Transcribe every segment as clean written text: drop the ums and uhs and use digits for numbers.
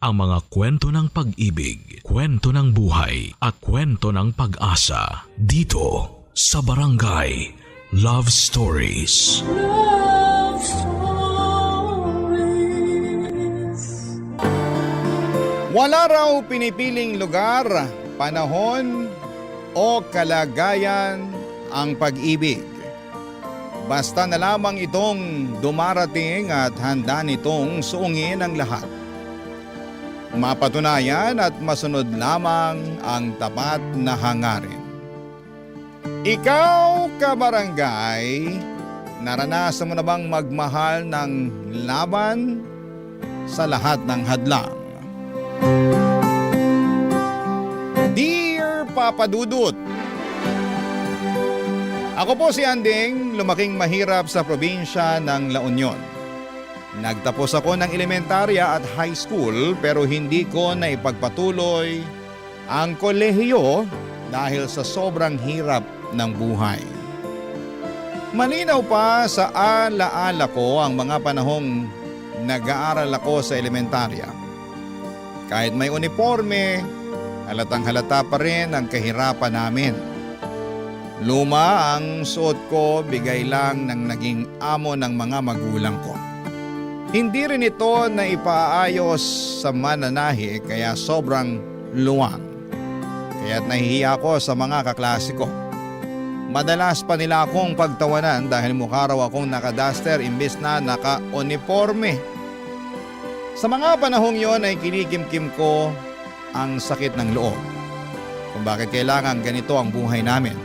ang mga kwento ng pag-ibig, kwento ng buhay at kwento ng pag-asa dito sa Barangay Love Stories. Love Stories. Wala raw pinipiling lugar, panahon o kalagayan ang pag-ibig. Basta na lamang itong dumarating at handa nitong suungin ang lahat. Mapatunayan at masunod lamang ang tapat na hangarin. Ikaw, kabarangay, naranasan mo na bang magmahal ng laban sa lahat ng hadlang? Dear Papa Dudut, ako po si Anding, lumaking mahirap sa probinsya ng La Union. Nagtapos ako ng elementarya at high school pero hindi ko naipagpatuloy ang kolehiyo dahil sa sobrang hirap ng buhay. Malinaw pa sa alaala ko ang mga panahong nag-aaral ako sa elementarya. Kahit may uniforme, halatang halata pa rin ang kahirapan namin. Luma ang suot ko, bigay lang ng naging amo ng mga magulang ko. Hindi rin ito na ipaayos sa mananahi kaya sobrang luwang. Kaya't nahihiya ko sa mga kaklase ko. Madalas pa nila akong pagtawanan dahil mukha raw akong naka-duster imbes na naka-uniforme. Sa mga panahong yon ay kinikimkim ko ang sakit ng loob kung bakit kailangan ganito ang buhay namin.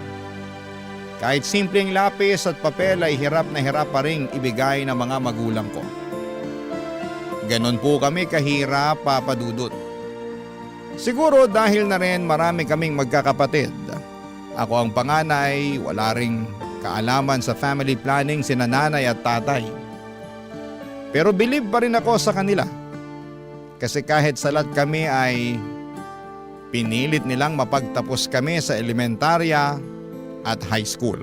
Kahit simpleng lapis at papel ay hirap na hirap pa ring ibigay ng mga magulang ko. Ganon po kami kahirap, Papa Dudut. Siguro dahil na rin marami kaming magkakapatid. Ako ang panganay, wala ring kaalaman sa family planning sina nanay at tatay. Pero believe pa rin ako sa kanila. Kasi kahit salat kami ay pinilit nilang mapagtapos kami sa elementarya at high school.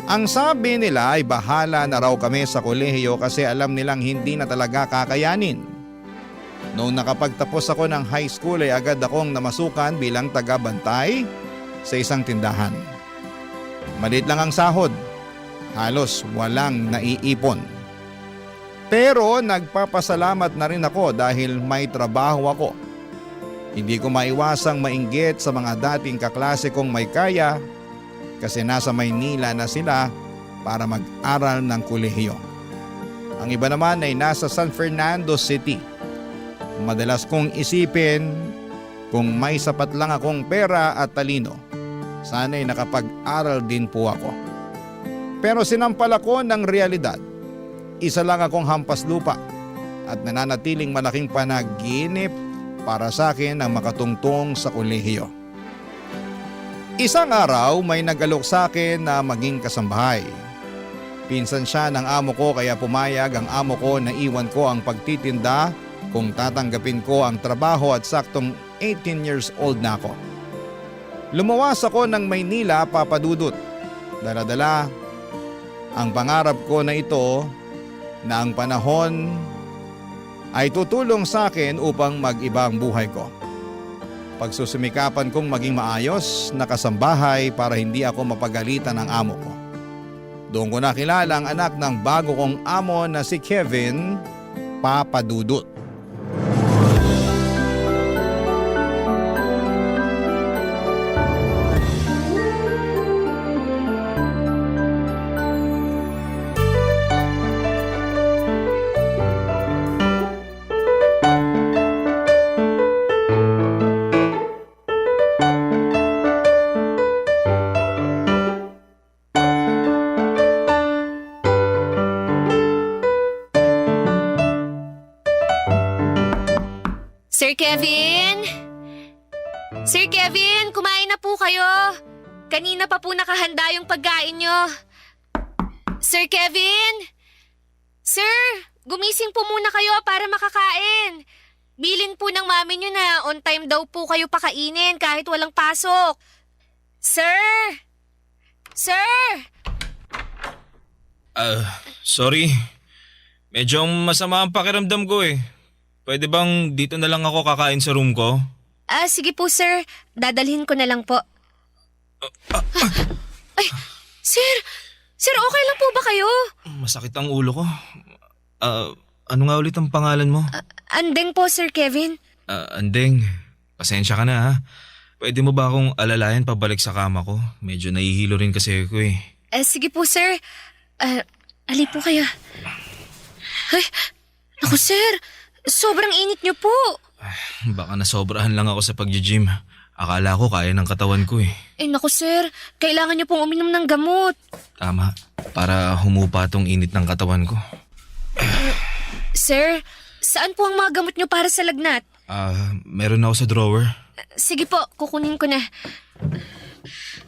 Ang sabi nila ay bahala na raw kami sa kolehiyo kasi alam nilang hindi na talaga kakayanin. Noong nakapagtapos ako ng high school ay agad akong namasukan bilang taga-bantay sa isang tindahan. Maliit lang ang sahod, halos walang naiipon. Pero nagpapasalamat na rin ako dahil may trabaho ako. Hindi ko maiwasang mainggit sa mga dating kaklase kong may kaya kasi nasa Maynila na sila para mag-aral ng kolehiyo. Ang iba naman ay nasa San Fernando City. Madalas kong isipin kung may sapat lang akong pera at talino, sana'y nakapag-aral din po ako. Pero sinampal ako ng realidad. Isa lang akong hampas lupa at nananatiling malaking panaginip para sa akin ang makatungtong sa kolehiyo. Isang araw may nag-alok sa akin na maging kasambahay. Pinsan siya ng amo ko kaya pumayag ang amo ko na iwan ko ang pagtitinda kung tatanggapin ko ang trabaho at saktong 18 years old na ako. Lumawas ako ng Maynila, Papa Dudut. Dala-dala ang pangarap ko na ito na ang panahon ay tutulong sa akin upang mag-iba ang buhay ko. Pagsusumikapan kong maging maayos na kasambahay para hindi ako mapagalitan ng amo ko. Doon ko nakilala ang anak ng bago kong amo na si Kevin, Papa Dudut. Sir Kevin? Sir Kevin, kumain na po kayo. Kanina pa po nakahanda yung pagkain nyo. Sir Kevin? Sir, gumising po muna kayo para makakain. Bilin po ng mami nyo na on time daw po kayo pakainin kahit walang pasok. Sir! Sir! Sorry. Medyo masama ang pakiramdam ko eh. Pwede bang dito na lang ako kakain sa room ko? Sige po sir, dadalhin ko na lang po. Ay, sir! Sir, okay lang po ba kayo? Masakit ang ulo ko. Ano nga ulit ang pangalan mo? Andeng po, Sir Kevin. Andeng, pasensya ka na ha. Pwede mo ba akong alalayan pabalik sa kama ko? Medyo nahihilo rin kasi ako eh. Sige po, sir. Ali po kayo. Ay, naku, sir. Sobrang init niyo po. Baka nasobrahan lang ako sa pag-gym. Akala ko kaya ng katawan ko eh. Naku, sir. Kailangan niyo pong uminom ng gamot. Tama, para humupa tong init ng katawan ko. Sir, saan po ang mga gamot niyo para sa lagnat? Meron ako sa drawer. Sige po, kukunin ko na.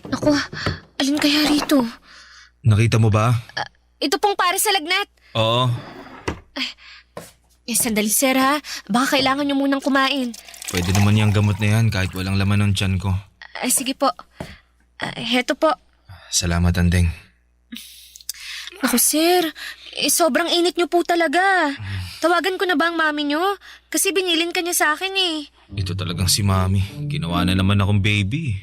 Naku, alin kaya rito? Nakita mo ba? Ito pong para sa lagnat. Oo. Sandali, sir ha. Baka kailangan niyo munang kumain. Pwede naman yung gamot na yan kahit walang laman ng tiyan ko. Sige po. Heto po. Salamat, Andeng. Naku, sir. Sobrang init niyo po talaga. Tawagan ko na ba ang mami niyo? Kasi binilin ka niya sa akin eh. Ito talagang si Mami. Ginawa na naman akong baby.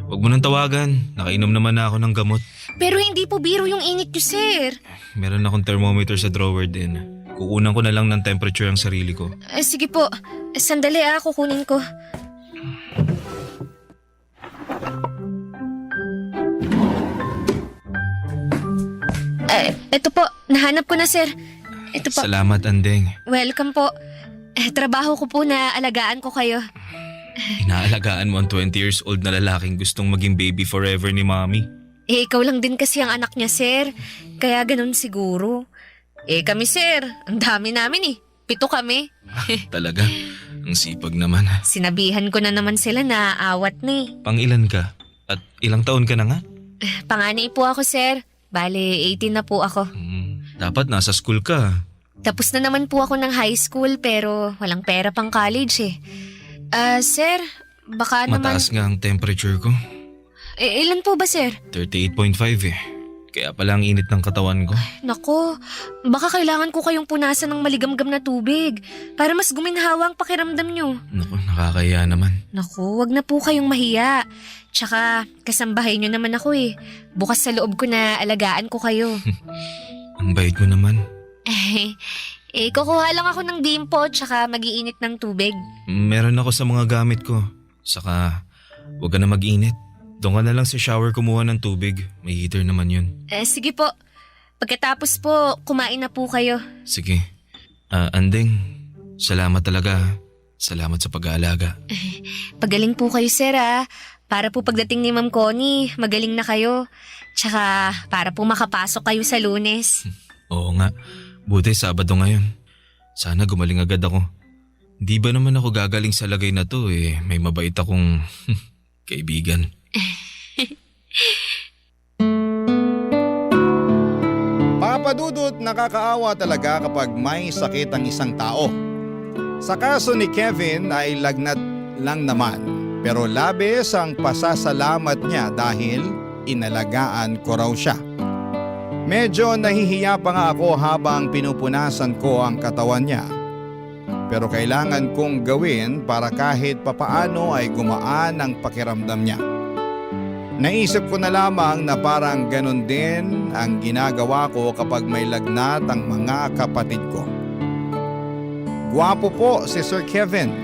Huwag mo nang tawagan. Nakainom naman na ako ng gamot. Pero hindi po biro yung init niyo, sir. Meron akong thermometer sa drawer din. Kukunan ko na lang ng temperature ang sarili ko. Sige po. Sandali kukunin ko. Ito po. Nahanap ko na, sir. Ito po. Salamat, Andeng. Welcome po. Trabaho ko po na alagaan ko kayo. Inaalagaan mo ang 20 years old na lalaking gustong maging baby forever ni Mami. Ikaw lang din kasi ang anak niya, sir. Kaya ganun siguro. Kami, sir. Ang dami namin 7 kami. Talaga? Ang sipag naman. Sinabihan ko na naman sila na awat na Pang-ilan ka? At ilang taon ka na nga? Panganay po ako, sir. Bale, 18 na po ako. Dapat nasa school ka. Tapos na naman po ako ng high school pero walang pera pang college Sir, baka Mataas nga ang temperature ko. Ilan po ba, sir? 38.5 Kaya pala ang init ng katawan ko. Nako, baka kailangan ko kayong punasan ng maligamgam na tubig para mas guminhawa ang pakiramdam nyo. Naku, nakakaya naman. Naku, wag na po kayong mahiya. Tsaka, kasambahay nyo naman ako Bukas sa loob ko na alagaan ko kayo. Ang bait mo naman. Kukuha lang ako ng bimpo tsaka mag-iinit ng tubig. Meron ako sa mga gamit ko. Saka, huwag ka na mag-init. Doon ka na lang sa shower kumuha ng tubig. May heater naman yun. Sige po. Pagkatapos po, kumain na po kayo. Sige. Andeng, salamat talaga. Salamat sa pag-aalaga. Pagaling po kayo, sir Para po pagdating ni Ma'am Connie, magaling na kayo. Tsaka para po makapasok kayo sa Lunes. Oo nga. Buti Sabado ngayon. Sana gumaling agad ako. Di ba naman ako gagaling sa lagay na to may mabait akong kaibigan. Papadudot, nakakaawa talaga kapag may sakit ang isang tao. Sa kaso ni Kevin ay lagnat lang naman, pero labis ang pasasalamat niya dahil inalagaan ko raw siya. Medyo nahihiya pa nga ako habang pinupunasan ko ang katawan niya. Pero kailangan kong gawin para kahit papaano ay gumaan ang pakiramdam niya. Naisip ko na lamang na parang ganun din ang ginagawa ko kapag may lagnat ang mga kapatid ko. Gwapo po si Sir Kevin.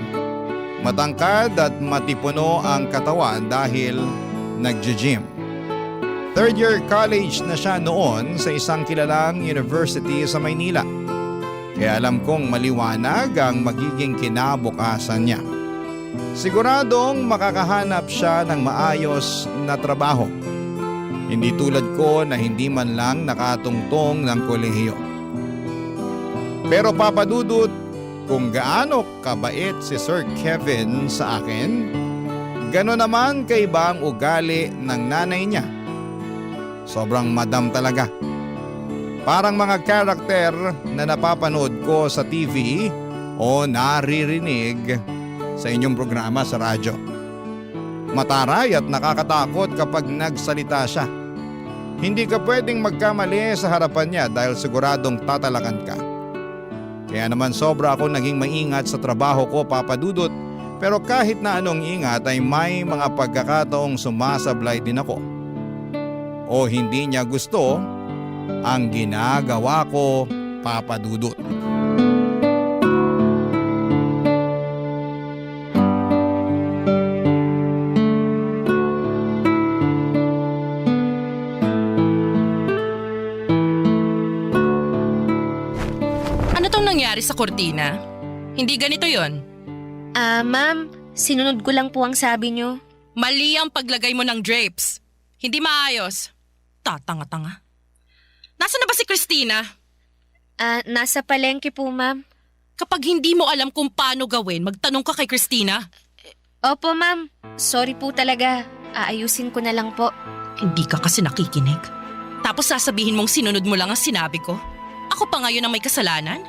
Matangkad at matipuno ang katawan dahil nagji-gym. 3rd year college na siya noon sa isang kilalang university sa Maynila. Kaya alam kong maliwanag ang magiging kinabukasan niya. Siguradong makakahanap siya ng maayos na trabaho. Hindi tulad ko na hindi man lang nakatungtong ng kolehiyo. Pero papadudot, kung gaano kabait si Sir Kevin sa akin, gano'n naman kaiba ang ugali ng nanay niya. Sobrang madam talaga. Parang mga karakter na napapanood ko sa TV o naririnig sa inyong programa sa radyo. Mataray at nakakatakot kapag nagsalita siya. Hindi ka pwedeng magkamali sa harapan niya dahil siguradong tatalakan ka. Kaya naman sobra ako naging maingat sa trabaho ko, Papa Dudut. Pero kahit na anong ingat ay may mga pagkakataong sumasablay din ako. O hindi niya gusto ang ginagawa ko, Papa Dudut. Ano tong nangyari sa kortina? Hindi ganito yon. Ma'am, sinunod ko lang po ang sabi niyo. Mali ang paglagay mo ng drapes. Hindi maayos. Tatanga-tanga. Nasaan na ba si Christina? Nasa palengke po, ma'am. Kapag hindi mo alam kung paano gawin, magtanong ka kay Christina. Opo, ma'am. Sorry po talaga. Aayusin ko na lang po. Hindi ka kasi nakikinig. Tapos sasabihin mong sinunod mo lang ang sinabi ko. Ako pa ngayon ang may kasalanan?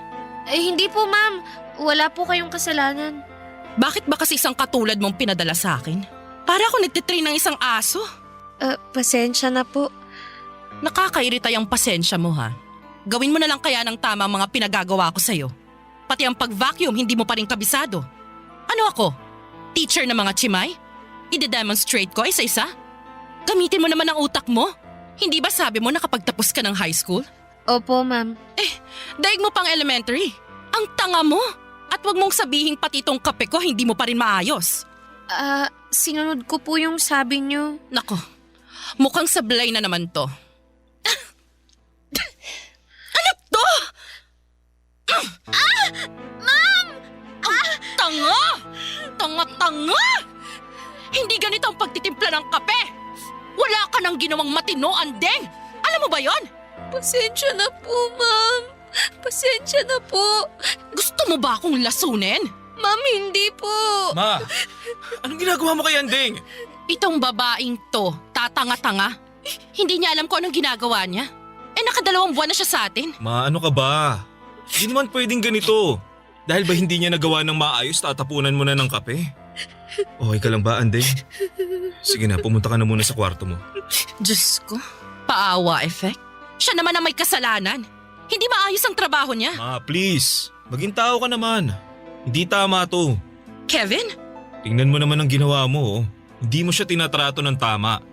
Hindi po, ma'am. Wala po kayong kasalanan. Bakit ba kasi isang katulad mong pinadala sa akin? Para ako nagtitrain ng isang aso. Pasensya na po. Nakakairita yung pasensya mo ha. Gawin mo na lang kaya ng tama ang mga pinagagawa ko sa'yo. Pati ang pag-vacuum hindi mo pa rin kabisado. Ano ako? Teacher ng mga chimay? Ide-demonstrate ko isa-isa? Gamitin mo naman ang utak mo. Hindi ba sabi mo nakapagtapos ka ng high school? Opo, ma'am. Daig mo pang elementary. Ang tanga mo. At wag mong sabihing pati itong kape ko hindi mo pa rin maayos. Sinunod ko po yung sabi niyo. Nako, mukhang sablay na naman to. Ano to? Ma'am! Tanga! Tanga-tanga! Hindi ganito ang pagtitimpla ng kape. Wala ka nang ginawang matino, Andeng. Alam mo ba yon? Pasensya na po, ma'am. Pasensya na po. Gusto mo ba akong lasunin? Ma'am, hindi po. Ma, anong ginagawa mo kay Andeng? Itong babaeng to, tatanga-tanga. Hindi niya alam kung anong ginagawa niya. Nakadalawang buwan na siya sa atin. Ma, ano ka ba? Hindi naman pwedeng ganito. Dahil ba hindi niya nagawa ng maayos, tatapunan mo na ng kape? Okay ka lang ba, Andeng? Sige na, pumunta ka na muna sa kwarto mo. Diyos ko, paawa effect. Siya naman ang may kasalanan. Hindi maayos ang trabaho niya. Ma, please. Maging tao ka naman. Hindi tama to. Kevin? Tingnan mo naman ang ginawa mo. Oh. Hindi mo siya tinatrato ng tama.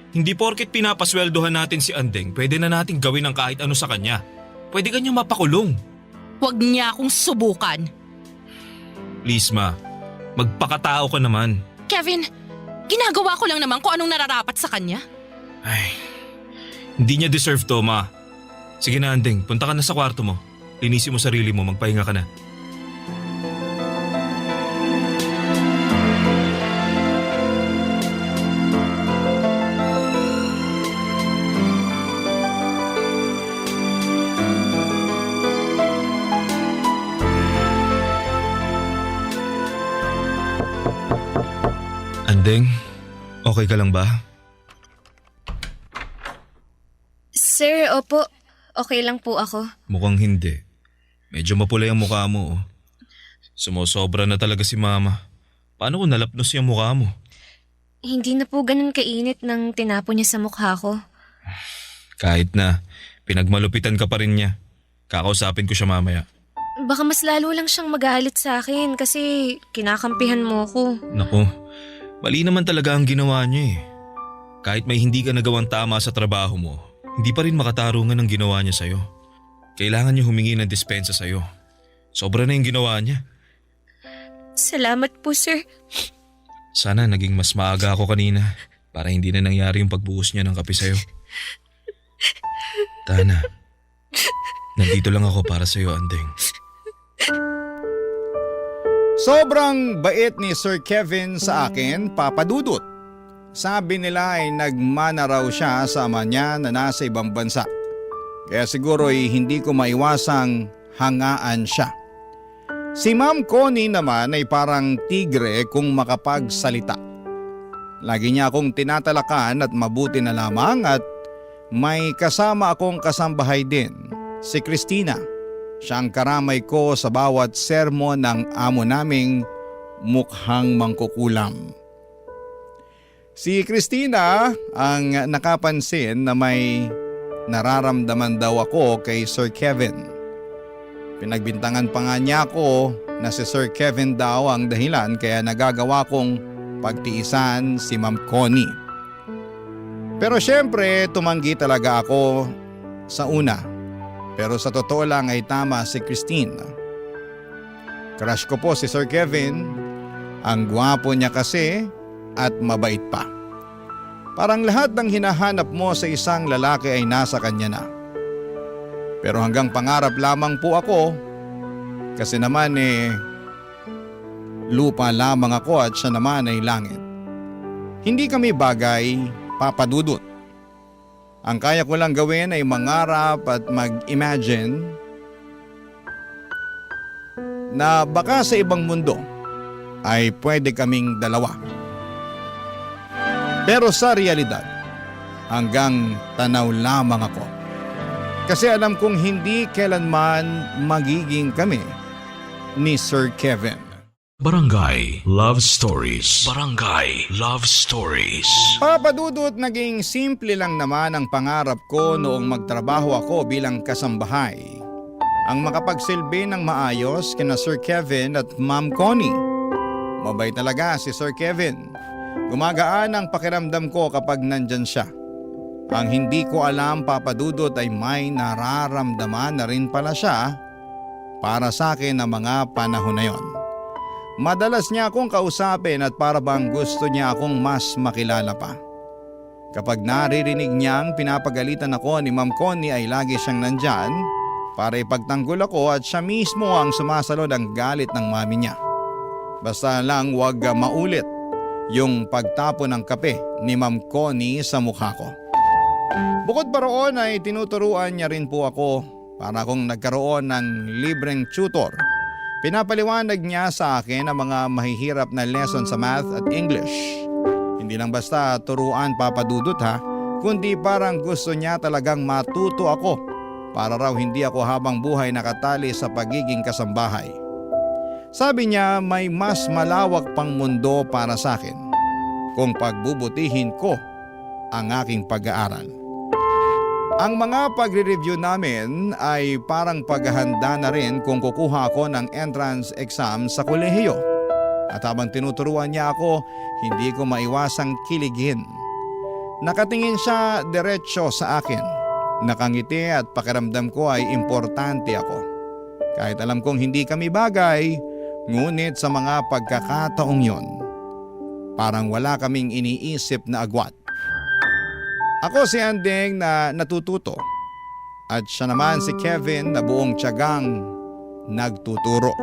Hindi porket pinapasweldohan natin si Andeng, pwede na natin gawin ang kahit ano sa kanya. Pwede kanyang mapakulong. Huwag niya akong subukan. Please ma, magpakatao ka naman. Kevin, ginagawa ko lang naman kung anong nararapat sa kanya. Ay, hindi niya deserve to, ma. Sige na, Andeng, punta ka na sa kwarto mo. Linisin mo sarili mo, magpahinga ka na. Andeng, okay ka lang ba? Sir, opo. Okay lang po ako. Mukhang hindi. Medyo mapulay ang mukha mo. Oh. Sumusobra na talaga si mama. Paano kung nalapnos yung mukha mo? Hindi na po ganun kainit nang tinapo niya sa mukha ko. Kahit na, pinagmalupitan ka pa rin niya. Kakausapin ko siya mamaya. Baka mas lalo lang siyang magalit sa akin kasi kinakampihan mo ko. Naku, mali naman talaga ang ginawa niya eh. Kahit may hindi ka nagawang tama sa trabaho mo, hindi pa rin makatarungan ang ginawa niya sa'yo. Kailangan niya humingi ng dispensa sa'yo. Sobra na yung ginawa niya. Salamat po, sir. Sana naging mas maaga ako kanina para hindi na nangyari yung pagbuhos niya ng kape sa'yo. Tana, nandito lang ako para sa'yo, Andeng. Sobrang bait ni Sir Kevin sa akin, Papa Dudut. Sabi nila ay nagmana raw siya sa ama niya na nasa ibang bansa. Kaya siguro ay hindi ko maiwasang hangaan siya. Si Ma'am Connie naman ay parang tigre kung makapagsalita. Lagi niya akong tinatalakan at mabuti na lamang at may kasama akong kasambahay din, si Christina. Siyang karamay ko sa bawat sermon ng amo naming mukhang mangkukulam. Si Christina ang nakapansin na may nararamdaman daw ako kay Sir Kevin. Pinagbintangan pa nga niya ako na si Sir Kevin daw ang dahilan kaya nagagawa kong pagtiisan si Ma'am Connie. Pero syempre tumanggi talaga ako sa una. Pero sa totoo lang ay tama si Christine. Crush ko po si Sir Kevin. Ang gwapo niya kasi at mabait pa. Parang lahat ng hinahanap mo sa isang lalaki ay nasa kanya na. Pero hanggang pangarap lamang po ako kasi naman lupa lamang ako at siya naman ay langit. Hindi kami bagay, Papa Dudut. Ang kaya ko lang gawin ay mangarap at mag-imagine na baka sa ibang mundo ay pwede kaming dalawa. Pero sa realidad, hanggang tanaw lamang ako. Kasi alam kong hindi kailanman magiging kami ni Sir Kevin. Barangay Love Stories. Barangay Love Stories. Papa Dudut, naging simple lang naman ang pangarap ko noong magtrabaho ako bilang kasambahay. Ang makapagsilbi ng maayos kina Sir Kevin at Ma'am Connie. Mabait talaga si Sir Kevin. Gumagaan ang pakiramdam ko kapag nandyan siya. Ang hindi ko alam, Papa Dudut, ay may nararamdaman na rin pala siya para sa akin ng mga panahon na yon. Madalas niya akong kausapin at para bang gusto niya akong mas makilala pa. Kapag naririnig niyang pinapagalitan ako ni Ma'am Connie ay lagi siyang nandyan para ipagtanggol ako at siya mismo ang sumasalod ang galit ng mami niya. Basta lang wag maulit yung pagtapon ng kape ni Ma'am Connie sa mukha ko. Bukod pa roon ay tinuturuan niya rin po ako para kung nagkaroon ng libreng tutor. Pinapaliwanag niya sa akin ang mga mahihirap na lesson sa math at English. Hindi lang basta turuan, Papa Dudut ha, kundi parang gusto niya talagang matuto ako para raw hindi ako habang buhay nakatali sa pagiging kasambahay. Sabi niya may mas malawak pang mundo para sa akin kung pagbubutihin ko ang aking pag-aaral. Ang mga pagre-review namin ay parang paghahanda na rin kung kukuha ako ng entrance exam sa kolehiyo. At habang tinuturuan niya ako, hindi ko maiwasang kiligin. Nakatingin siya diretsyo sa akin. Nakangiti at pakiramdam ko ay importante ako. Kahit alam kong hindi kami bagay, ngunit sa mga pagkakataong yon, parang wala kaming iniisip na agwat. Ako si Andeng na natututo at siya naman si Kevin na buong tiyagang nagtuturo.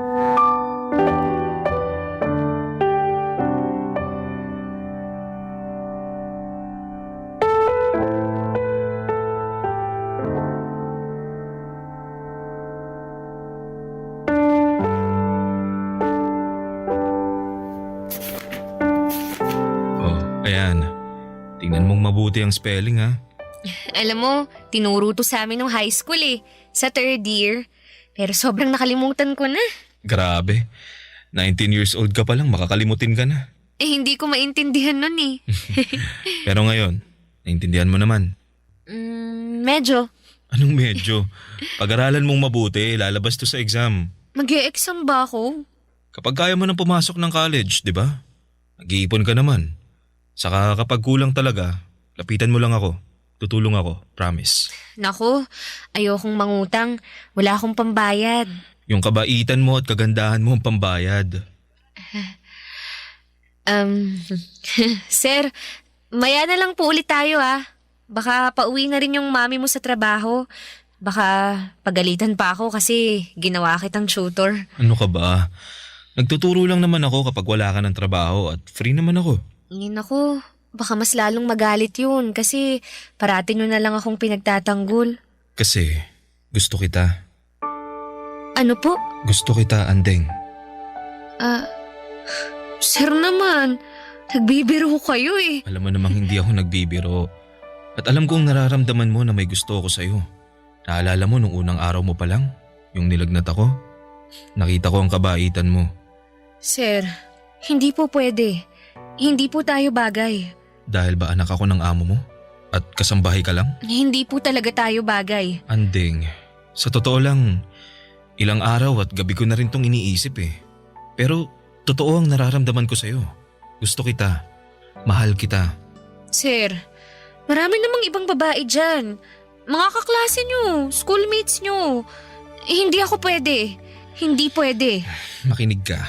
Oh, ayan. Tingnan mong mabuti ang spelling ha. Alam mo, tinuro to sa amin nung high school sa 3rd year. Pero sobrang nakalimutan ko na. Grabe. 19 years old ka pa lang, makakalimutin ka na. Hindi ko maintindihan nun Pero ngayon, naintindihan mo naman. Medyo. Anong medyo? Pag-aralan mong mabuti, lalabas to sa exam. Mag-e-exam ba ako? Kapag kaya mo nang pumasok ng college, di ba? Nag-iipon ka naman. Saka kapag kulang talaga, lapitan mo lang ako. Tutulong ako, promise. Naku, ayokong mangutang. Wala akong pambayad. Yung kabaitan mo at kagandahan mo ang pambayad. Sir, maya na lang po ulit tayo Baka pauwi na rin yung mami mo sa trabaho. Baka pagalitan pa ako kasi ginawa kitang tutor. Ano ka ba? Nagtuturo lang naman ako kapag wala ka ng trabaho at free naman ako. Naku, baka mas lalong magalit yun kasi parati nyo na lang akong pinagtatanggol. Kasi gusto kita. Ano po? Gusto kita, Andeng. Sir naman, nagbibiro kayo Alam mo namang hindi ako nagbibiro. At alam kong nararamdaman mo na may gusto ako sa'yo. Naalala mo nung unang araw mo pa lang, yung nilagnat ako? Nakita ko ang kabaitan mo. Sir, hindi po pwede. Hindi po tayo bagay. Dahil ba anak ako ng amo mo? At kasambahay ka lang? Hindi po talaga tayo bagay. Andeng, sa totoo lang, Ilang araw at gabi ko na rin tong iniisip eh. Pero totoo ang nararamdaman ko sa'yo. Gusto kita. Mahal kita. Sir, marami namang ibang babae dyan. Mga kaklase nyo, schoolmates nyo. Hindi ako pwede. Hindi pwede. Makinig ka.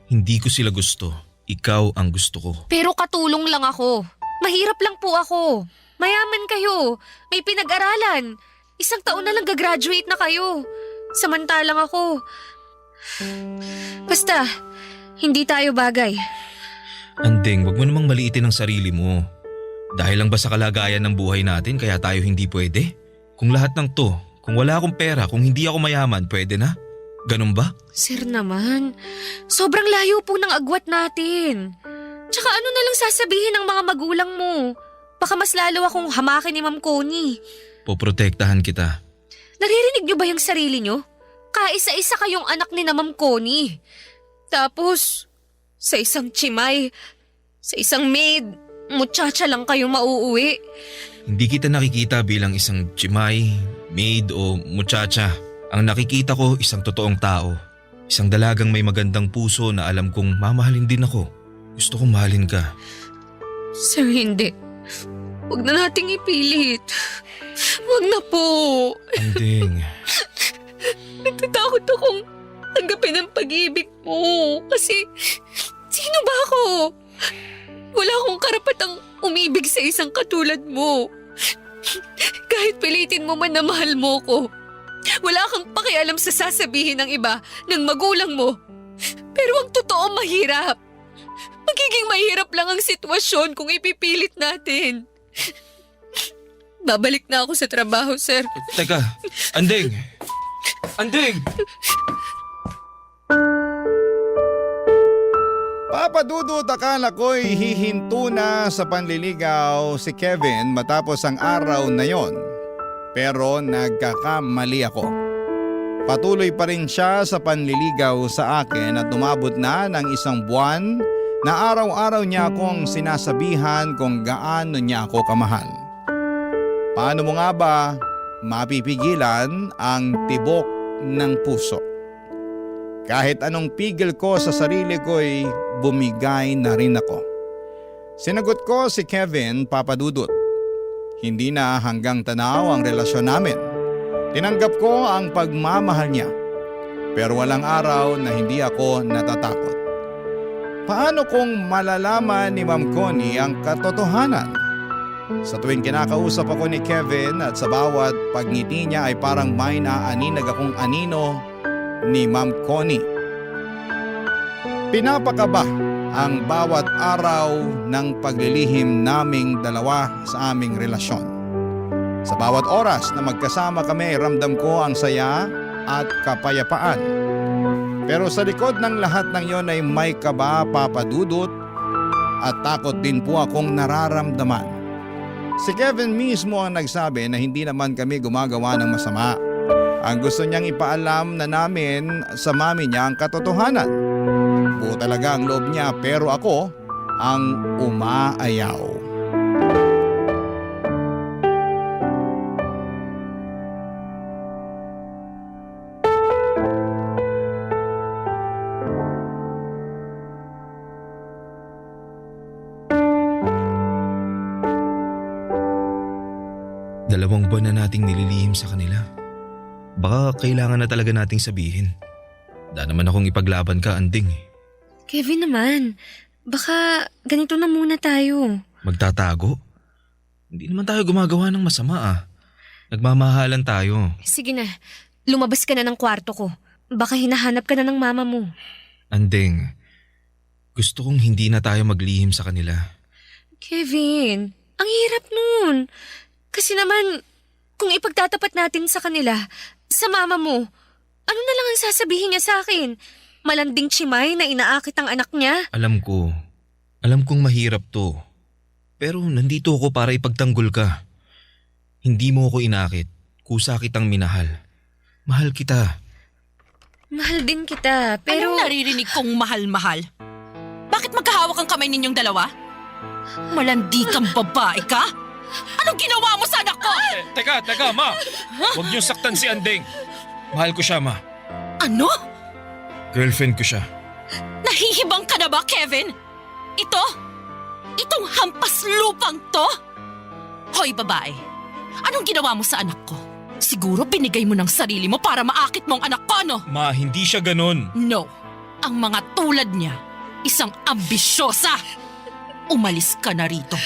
Hindi ko sila gusto. Ikaw ang gusto ko. Pero katulong lang ako. Mahirap lang po ako. Mayaman kayo. May pinag-aralan. 1 taon na lang gagraduate na kayo. Samantalang ako. Basta, hindi tayo bagay. Anding, wag mo namang maliitin ang sarili mo. Dahil lang ba sa kalagayan ng buhay natin kaya tayo hindi pwede? Kung lahat ng to, kung wala akong pera, kung hindi ako mayaman, pwede na? Ganun ba? Sir naman, sobrang layo po ng agwat natin. Tsaka ano na lang sasabihin ng mga magulang mo? Baka mas lalo akong hamakin ni Ma'am Connie. Poprotektahan kita. Naririnig niyo ba yung sarili niyo? Kaisa-isa kayong anak ni na Ma'am Connie. Tapos, sa isang chimay, sa isang maid, muchacha lang kayo mauuwi. Hindi kita nakikita bilang isang chimay, maid o muchacha. Ang nakikita ko isang totoong tao. Isang dalagang may magandang puso na alam kong mamahalin din ako. Gusto kong mahalin ka. Sir, hindi. Huwag na nating ipilit. Huwag na po. Anding. Natatakot akong tanggapin ang pag-ibig mo. Kasi, sino ba ako? Wala akong karapatang umibig sa isang katulad mo. Kahit pilitin mo man na mahal mo ko. Wala kang pakialam sa sasabihin ng iba, ng magulang mo. Pero ang totoo mahirap. Magiging mahirap lang ang sitwasyon kung ipipilit natin. Babalik na ako sa trabaho, sir. Teka, Anding! Anding! Papadudot akala ko'y hihinto na sa panliligaw si Kevin matapos ang araw na yon. Pero nagkakamali ako. Patuloy pa rin siya sa panliligaw sa akin at umabot na ng 1 buwan na araw-araw niya akong sinasabihan kung gaano niya ako kamahal. Paano mo nga ba mapipigilan ang tibok ng puso? Kahit anong pigil ko sa sarili ko'y bumigay na rin ako. Sinagot ko si Kevin, Papadudot. Hindi na hanggang tanaw ang relasyon namin. Tinanggap ko ang pagmamahal niya. Pero walang araw na hindi ako natatakot. Paano kung malalaman ni Ma'am Connie ang katotohanan? Sa tuwing kinakausap ako ni Kevin at sa bawat pagngiti niya ay parang may naaninag akong anino ni Ma'am Connie. Pinapakaba ang bawat araw ng paglilihim naming dalawa sa aming relasyon. Sa bawat oras na magkasama kami, ramdam ko ang saya at kapayapaan. Pero sa likod ng lahat ng yon ay may kaba, Papadudot, at takot din po akong nararamdaman. Si Kevin mismo ang nagsabi na hindi naman kami gumagawa ng masama. Ang gusto niyang ipaalam na namin sa mami niya ang katotohanan. Buo talaga ang loob niya pero ako ang umaayaw. Dalawang buwan na nating nililihim sa kanila. Baka kailangan na talaga nating sabihin. Da naman akong ipaglaban ka, Anding. Kevin naman, baka ganito na muna tayo. Magtatago? Hindi naman tayo gumagawa ng masama ah. Nagmamahalan tayo. Sige na, lumabas ka na ng kwarto ko. Baka hinahanap ka na ng mama mo. Anding, gusto kong hindi na tayo maglihim sa kanila. Kevin, ang hirap nun. Kasi naman, kung ipagtatapat natin sa kanila, sa mama mo, ano na lang ang sasabihin niya sa akin? Malanding chimay na inaakit ang anak niya? Alam ko. Alam kong mahirap to. Pero nandito ako para ipagtanggol ka. Hindi mo ako inakit. Kusa kitang minahal. Mahal kita. Mahal din kita, pero... Anong naririnig kong mahal-mahal? Bakit magkahawak ang kamay ninyong dalawa? Malandi kang babae ka? Anong ginawa mo sa anak ko? Teka, ma! Huwag niyong saktan si Anding. Mahal ko siya, ma. Ano? Girlfriend ko siya. Nahihibang ka na ba, Kevin? Itong hampas lupang to? Hoy, babae. Anong ginawa mo sa anak ko? Siguro binigay mo ng sarili mo para maakit mo ang anak ko, no? Ma, hindi siya ganon. No. Ang mga tulad niya, isang ambisyosa. Umalis ka na rito.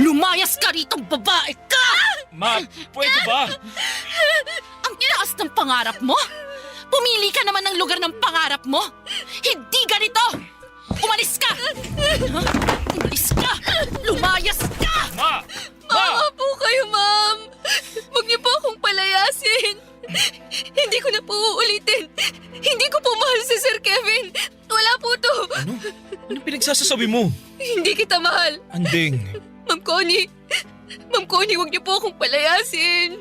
Lumayas ka rito, babae ka! Ma, pwede ba? Ang taas ng pangarap mo? Pumili ka naman ng lugar ng pangarap mo. Hindi ganito! Umalis ka! Umalis ka! Lumayas ka! Ma! Maawa po kayo, ma'am. Huwag niyo po akong palayasin. Hindi ko na po uulitin. Hindi ko po mahal si Sir Kevin. Wala po to. Ano? Ano pinagsasasabi mo? Hindi kita mahal. Anding. Ma'am Connie, huwag niyo po akong palayasin.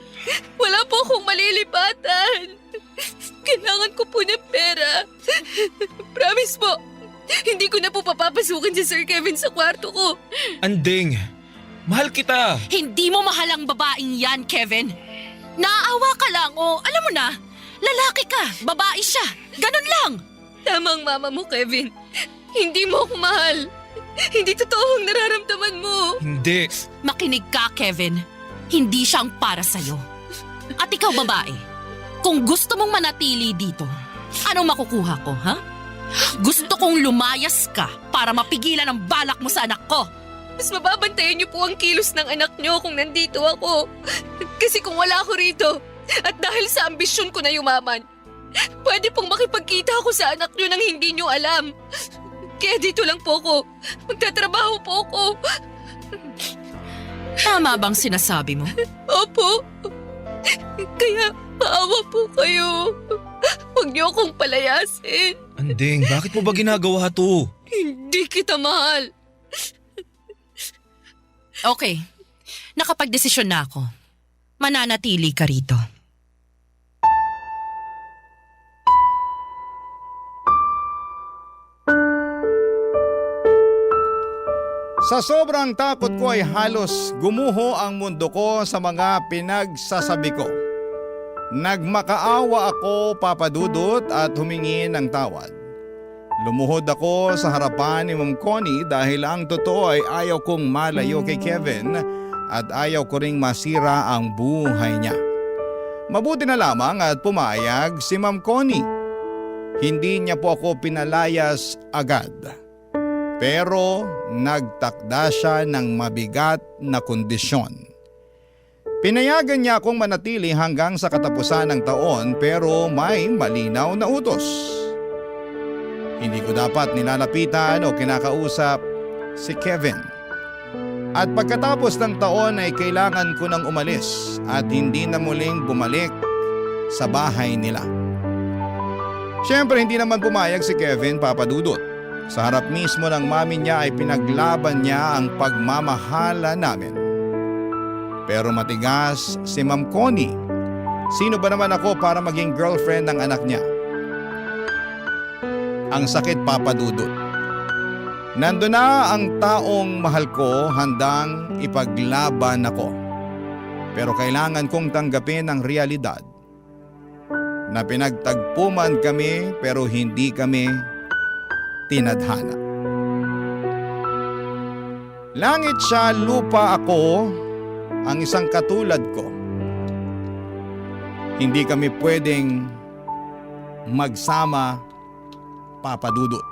Wala po akong malilipatan. Kailangan ko po ng pera. Promise po, hindi ko na po papapasukin si Sir Kevin sa kwarto ko. Anding. Mahal kita. Hindi mo mahal ang babaeng yan, Kevin. Naawa ka lang o alam mo na, lalaki ka, babae siya. Ganon lang. Tamang mama mo, Kevin. Hindi mo ako mahal. Hindi totoo ang nararamdaman mo. Hindi. Makinig ka, Kevin. Hindi siyang para sa'yo. At ikaw, babae, kung gusto mong manatili dito, anong makukuha ko, ha? Gusto kong lumayas ka para mapigilan ang balak mo sa anak ko. Mas mababantayan niyo po ang kilos ng anak niyo kung nandito ako. Kasi kung wala ako rito, at dahil sa ambisyon ko na yumaman, pwede pong makipagkita ako sa anak niyo nang hindi niyo alam. Kaya dito lang po ako. Magtatrabaho po ako. Tama bang sinasabi mo? Opo. Kaya maawa po kayo. Huwag niyo akong palayasin. Anding, bakit mo ba ginagawa to? Hindi kita mahal. Okay, nakapagdesisyon na ako. Mananatili ka rito. Sa sobrang takot ko ay halos gumuho ang mundo ko sa mga pinagsasabi ko. Nagmakaawa ako, Papa Dudut, at humingi ng tawad. Lumuhod ako sa harapan ni Ma'am Connie dahil ang totoo ay ayaw kong malayo kay Kevin at ayaw ko ring masira ang buhay niya. Mabuti na lamang at pumayag si Ma'am Connie. Hindi niya po ako pinalayas agad. Pero nagtakda siya ng mabigat na kondisyon. Pinayagan niya akong manatili hanggang sa katapusan ng taon pero may malinaw na utos. Hindi ko dapat nilalapitan o kinakausap si Kevin. At pagkatapos ng taon ay kailangan ko nang umalis at hindi na muling bumalik sa bahay nila. Siyempre hindi naman pumayag si Kevin, Papa Dudut. Sa harap mismo ng mami niya ay pinaglaban niya ang pagmamahala namin. Pero matigas si Ma'am Connie. Sino ba naman ako para maging girlfriend ng anak niya? Ang sakit, Papa Dudut. Nandun na ang taong mahal ko handang ipaglaban ako. Pero kailangan kong tanggapin ang realidad na pinagtagpo man kami pero hindi kami tinadhana. Langit siya, lupa ako, ang isang katulad ko. Hindi kami pwedeng magsama, Papa Dudut.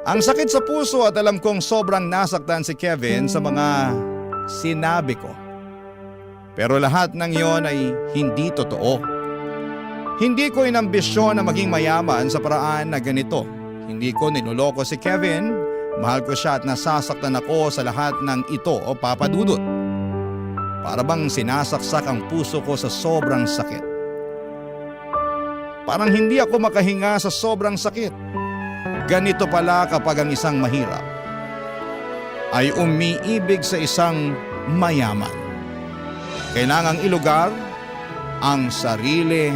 Ang sakit sa puso at alam kong sobrang nasaktan si Kevin sa mga sinabi ko. Pero lahat ng yon ay hindi totoo. Hindi ko inambisyon na maging mayaman sa paraan na ganito. Hindi ko niloloko si Kevin. Mahal ko siya at nasasaktan ako sa lahat ng ito, o Papa Dudut. Para bang sinasaksak ang puso ko sa sobrang sakit. Parang hindi ako makahinga sa sobrang sakit. Ganito pala kapag ang isang mahirap ay umiibig sa isang mayaman. Kailangang ilugar ang sarili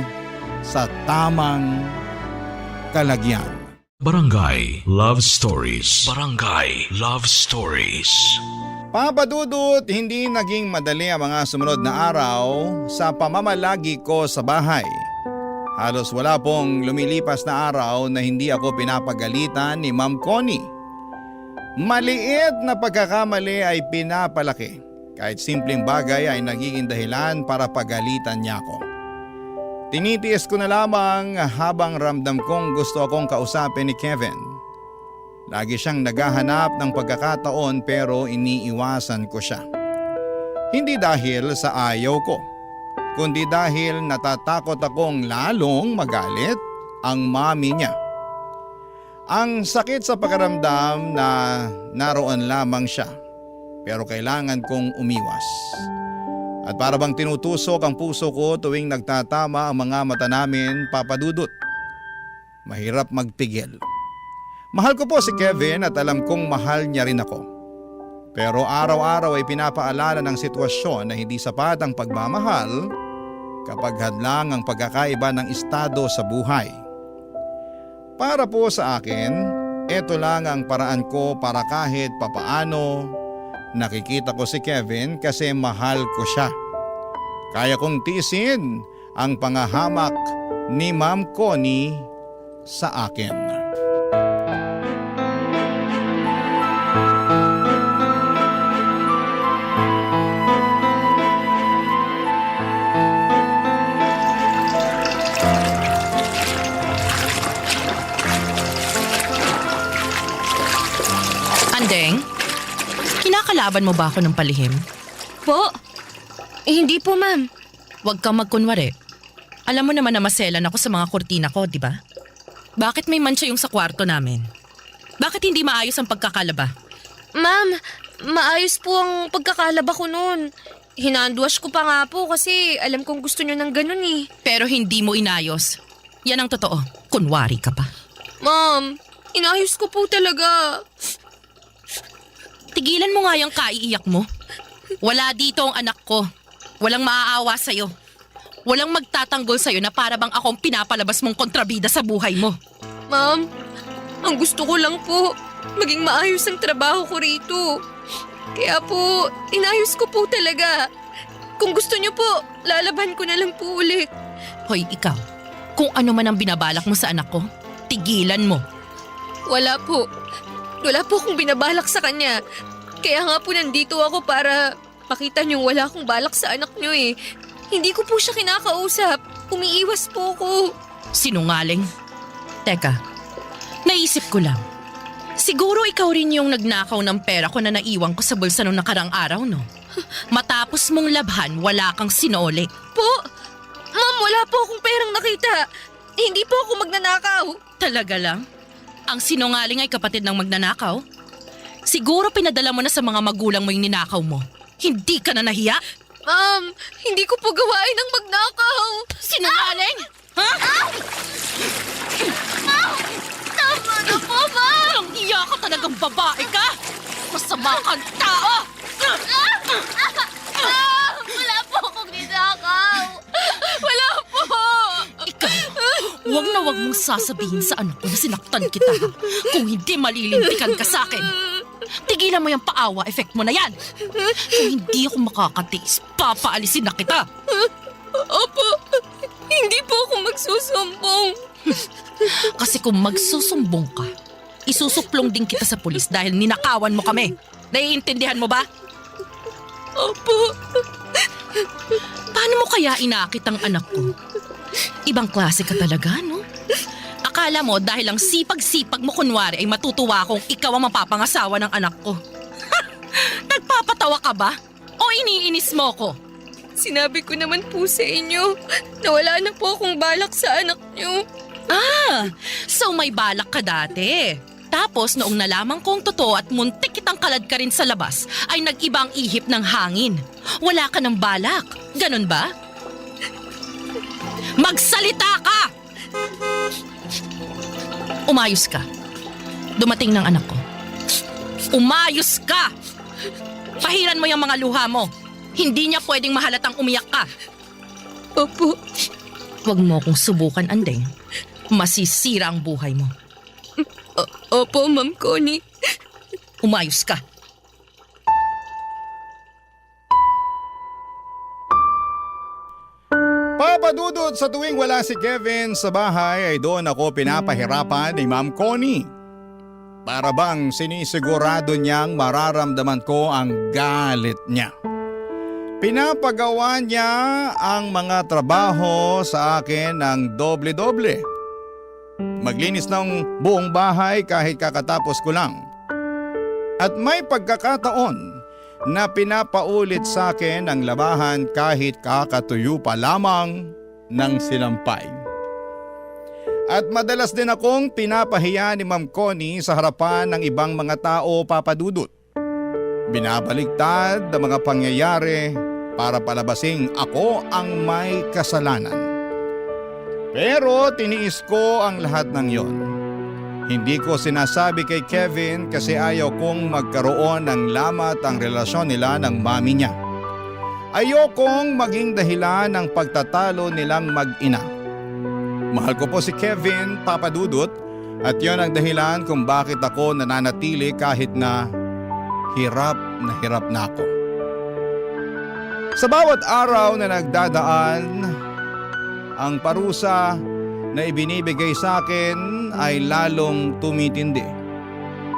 sa tamang kalagyan. Barangay Love Stories. Barangay Love Stories. Papa Dudut, hindi naging madali ang mga sumunod na araw sa pamamalagi ko sa bahay. Halos wala pong lumilipas na araw na hindi ako pinapagalitan ni Ma'am Connie. Maliit na pagkakamali ay pinapalaki. Kahit simpleng bagay ay nagiging dahilan para pagalitan niya ako. Tinitiis ko na lamang habang ramdam kong gusto akong kausapin ni Kevin. Lagi siyang naghahanap ng pagkakataon pero iniiwasan ko siya. Hindi dahil sa ayaw ko, kundi dahil natatakot akong lalong magalit ang mami niya. Ang sakit sa pakiramdam na naroon lamang siya, pero kailangan kong umiwas. At para bang tinutusok ang puso ko tuwing nagtatama ang mga mata namin, Papa Dudut. Mahirap magpigil. Mahal ko po si Kevin at alam kong mahal niya rin ako. Pero araw-araw ay pinapaalala ng sitwasyon na hindi sapat ang pagmamahal kapag hadlang ang pagkakaiba ng estado sa buhay. Para po sa akin, ito lang ang paraan ko para kahit papaano nakikita ko si Kevin kasi mahal ko siya. Kaya kong tiisin ang pangahamak ni Ma'am Connie sa akin. Andeng, kinakalaban mo ba ako ng palihim? Po? Hindi po, ma'am. Huwag kang magkunwari. Alam mo naman na maselan ako sa mga kurtina ko, di ba? Bakit may mancha yung sa kwarto namin? Bakit hindi maayos ang pagkakalaba? Ma'am, maayos po ang pagkakalaba ko noon. Hinandwash ko pa nga po kasi alam kong gusto nyo ng ganun eh. Pero hindi mo inayos. Yan ang totoo. Kunwari ka pa. Ma'am, inayos ko po talaga. Tigilan mo nga yung kaiiyak mo. Wala dito ang anak ko. Walang maaawa sa'yo. Walang magtatanggol sa'yo na para bang akong pinapalabas mong kontrabida sa buhay mo. Ma'am, ang gusto ko lang po, maging maayos ang trabaho ko rito. Kaya po, inayos ko po talaga. Kung gusto niyo po, lalaban ko na lang po ulit. Hoy, ikaw. Kung ano man ang binabalak mo sa anak ko, tigilan mo. Wala po. Wala po akong binabalak sa kanya. Kaya nga po nandito ako para makita niyong wala akong balak sa anak niyo eh. Hindi ko po siya kinakausap. Umiiwas po ako. Sinungaling. Teka, naisip ko lang. Siguro ikaw rin yung nagnakaw ng pera ko na naiwan ko sa bulsa nung nakarang araw, no? Matapos mong labhan, wala kang sinole. Po? Ma'am, wala po akong perang nakita. Hindi po ako magnanakaw. Talaga lang? Ang sinungaling ay kapatid ng magnanakaw? Siguro pinadala mo na sa mga magulang mo yung ninakaw mo. Hindi ka na nahiya? Ma'am, hindi ko po gawain ng magnakaw. Sinungaling? Ha? Tama na po, ma'am. Ang iya ka talagang babae ka! Masama kang tao! Wala po akong ninakaw. Wala po. Ikaw, wag na wag mong sasabihin sa anak ko na sinaktan kita ha. Kung hindi malilintikan ka sa akin. Tigilan mo yung paawa effect mo na yan. Kung hindi ako makakatiis, papaalisin na kita. Opo, hindi po ako magsusumbong. Kasi kung magsusumbong ka, isusuplong din kita sa pulis dahil ninakawan mo kami. Naiintindihan mo ba? Opo. Paano mo kaya inakit ang anak ko? Ibang klase ka talaga, no? Akala mo dahil ang sipag-sipag mo kunwari ay matutuwa akong ikaw ang mapapangasawa ng anak ko. Nagpapatawa ka ba? O iniinis mo ko? Sinabi ko naman po sa inyo na wala na po akong balak sa anak niyo. Ah, so may balak ka dati. Tapos noong nalaman kong totoo at muntik kitang kalad ka rin sa labas, ay nag-iba ang ihip ng hangin. Wala ka ng balak. Ganon ba? Magsalita ka! Umayos ka. Dumating ng anak ko. Umayos ka! Pahiran mo yung mga luha mo. Hindi niya pwedeng mahalatang umiyak ka. Opo. Huwag mo akong subukan, Andeng. Masisira ang buhay mo. Opo, Ma'am Connie. Umayos ka. Papa Dudut Papadudot sa tuwing wala si Kevin sa bahay ay doon ako pinapahirapan ni Ma'am Connie. Para bang sinisigurado niyang mararamdaman ko ang galit niya. Pinapagawa niya ang mga trabaho sa akin ng doble-doble. Maglinis ng buong bahay kahit kakatapos ko lang. At may pagkakataon na pinapaulit sa akin ang labahan kahit kakatuyo pa lamang ng sinampay. At madalas din akong pinapahiya ni Ma'am Connie sa harapan ng ibang mga tao, Papadudot. Binabaliktad ang mga pangyayari para palabasing ako ang may kasalanan. Pero tiniis ko ang lahat ng yon. Hindi ko sinasabi kay Kevin kasi ayaw kong magkaroon ng lamat ang relasyon nila ng mami niya. Ayokong maging dahilan ng pagtatalo nilang mag-ina. Mahal ko po si Kevin, Papadudot, at yon ang dahilan kung bakit ako nananatili kahit na hirap na ako. Sa bawat araw na nagdadaan, ang parusa na ibinibigay sa akin ay lalong tumitindi.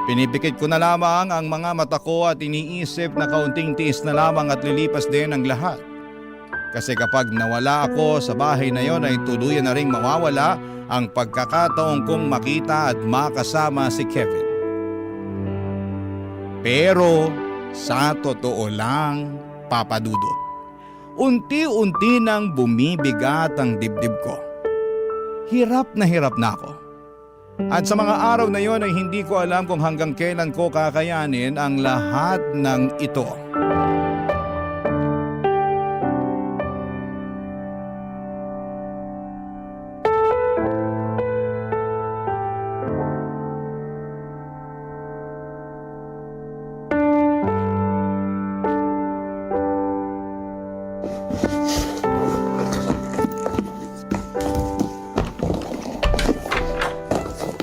Pinipikit ko na lamang ang mga mata ko at iniisip na kaunting tiis na lamang at lilipas din ang lahat. Kasi kapag nawala ako sa bahay na yon ay tuluyan na ring mawawala ang pagkakataong kong makita at makasama si Kevin. Pero sa totoo lang, Papadudot, unti-unti nang bumibigat ang dibdib ko. Hirap na ako. At sa mga araw na yon ay hindi ko alam kung hanggang kailan ko kakayanin ang lahat ng ito.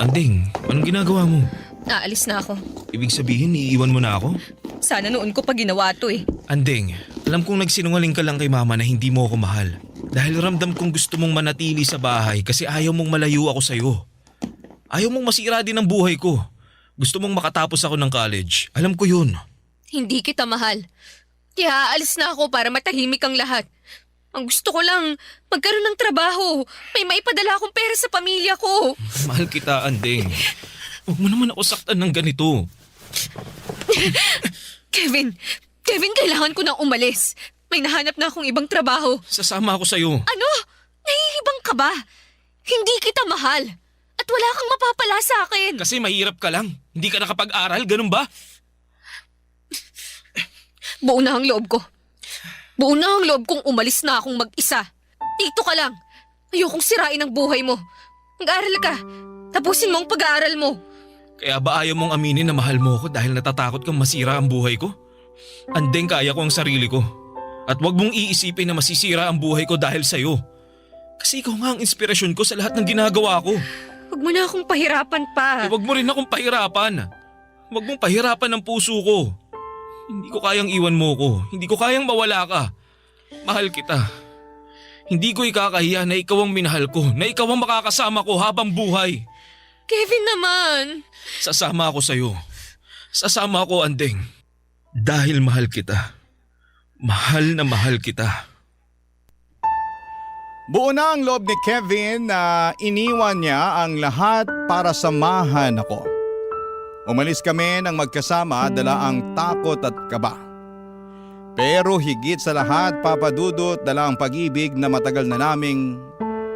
Anding, anong ginagawa mo? Naalis na ako. Ibig sabihin, iiwan mo na ako? Sana noon ko pa ginawa to eh. Anding, alam kong nagsinungaling ka lang kay mama na hindi mo ako mahal. Dahil ramdam kong gusto mong manatili sa bahay kasi ayaw mong malayo ako sa'yo. Ayaw mong masira din ang buhay ko. Gusto mong makatapos ako ng college. Alam ko yun. Hindi kita mahal. Kaya aalis na ako para matahimik ang lahat. Ang gusto ko lang, magkaroon ng trabaho. May maipadala akong pera sa pamilya ko. Mahal kita, Anding. Huwag mo naman ako saktan ng ganito. Kevin, kailangan ko nang umalis. May nahanap na akong ibang trabaho. Sasama ako sa'yo. Ano? Nahihibang ka ba? Hindi kita mahal. At wala kang mapapala sa akin. Kasi mahirap ka lang. Hindi ka nakapag-aral, ganun ba? Buo na ang loob ko. Buo na ang loob kong umalis na akong mag-isa. Dito ka lang. Ayokong sirain ang buhay mo. Mag-aaral ka. Tapusin mo ang pag-aaral mo. Kaya ba ayaw mong aminin na mahal mo ako dahil natatakot kang masira ang buhay ko? Andeng, kaya ko ang sarili ko. At wag mong iisipin na masisira ang buhay ko dahil sa'yo. Kasi ikaw nga ang inspirasyon ko sa lahat ng ginagawa ko. Huwag mo na akong pahirapan pa. Wag mo rin akong pahirapan. Wag mong pahirapan ang puso ko. Hindi ko kayang iwan mo ko. Hindi ko kayang mawala ka. Mahal kita. Hindi ko ikakahiya na ikaw ang minahal ko, na ikaw ang makakasama ko habang buhay. Kevin naman. Sasama ako sa'yo. Sasama ako, Andeng. Dahil mahal kita. Mahal na mahal kita. Buo na ang loob ni Kevin na iniwan niya ang lahat para samahan ako. Umalis kami ng magkasama, dala ang takot at kaba. Pero higit sa lahat, Papadudot, dala ang pag-ibig na matagal na naming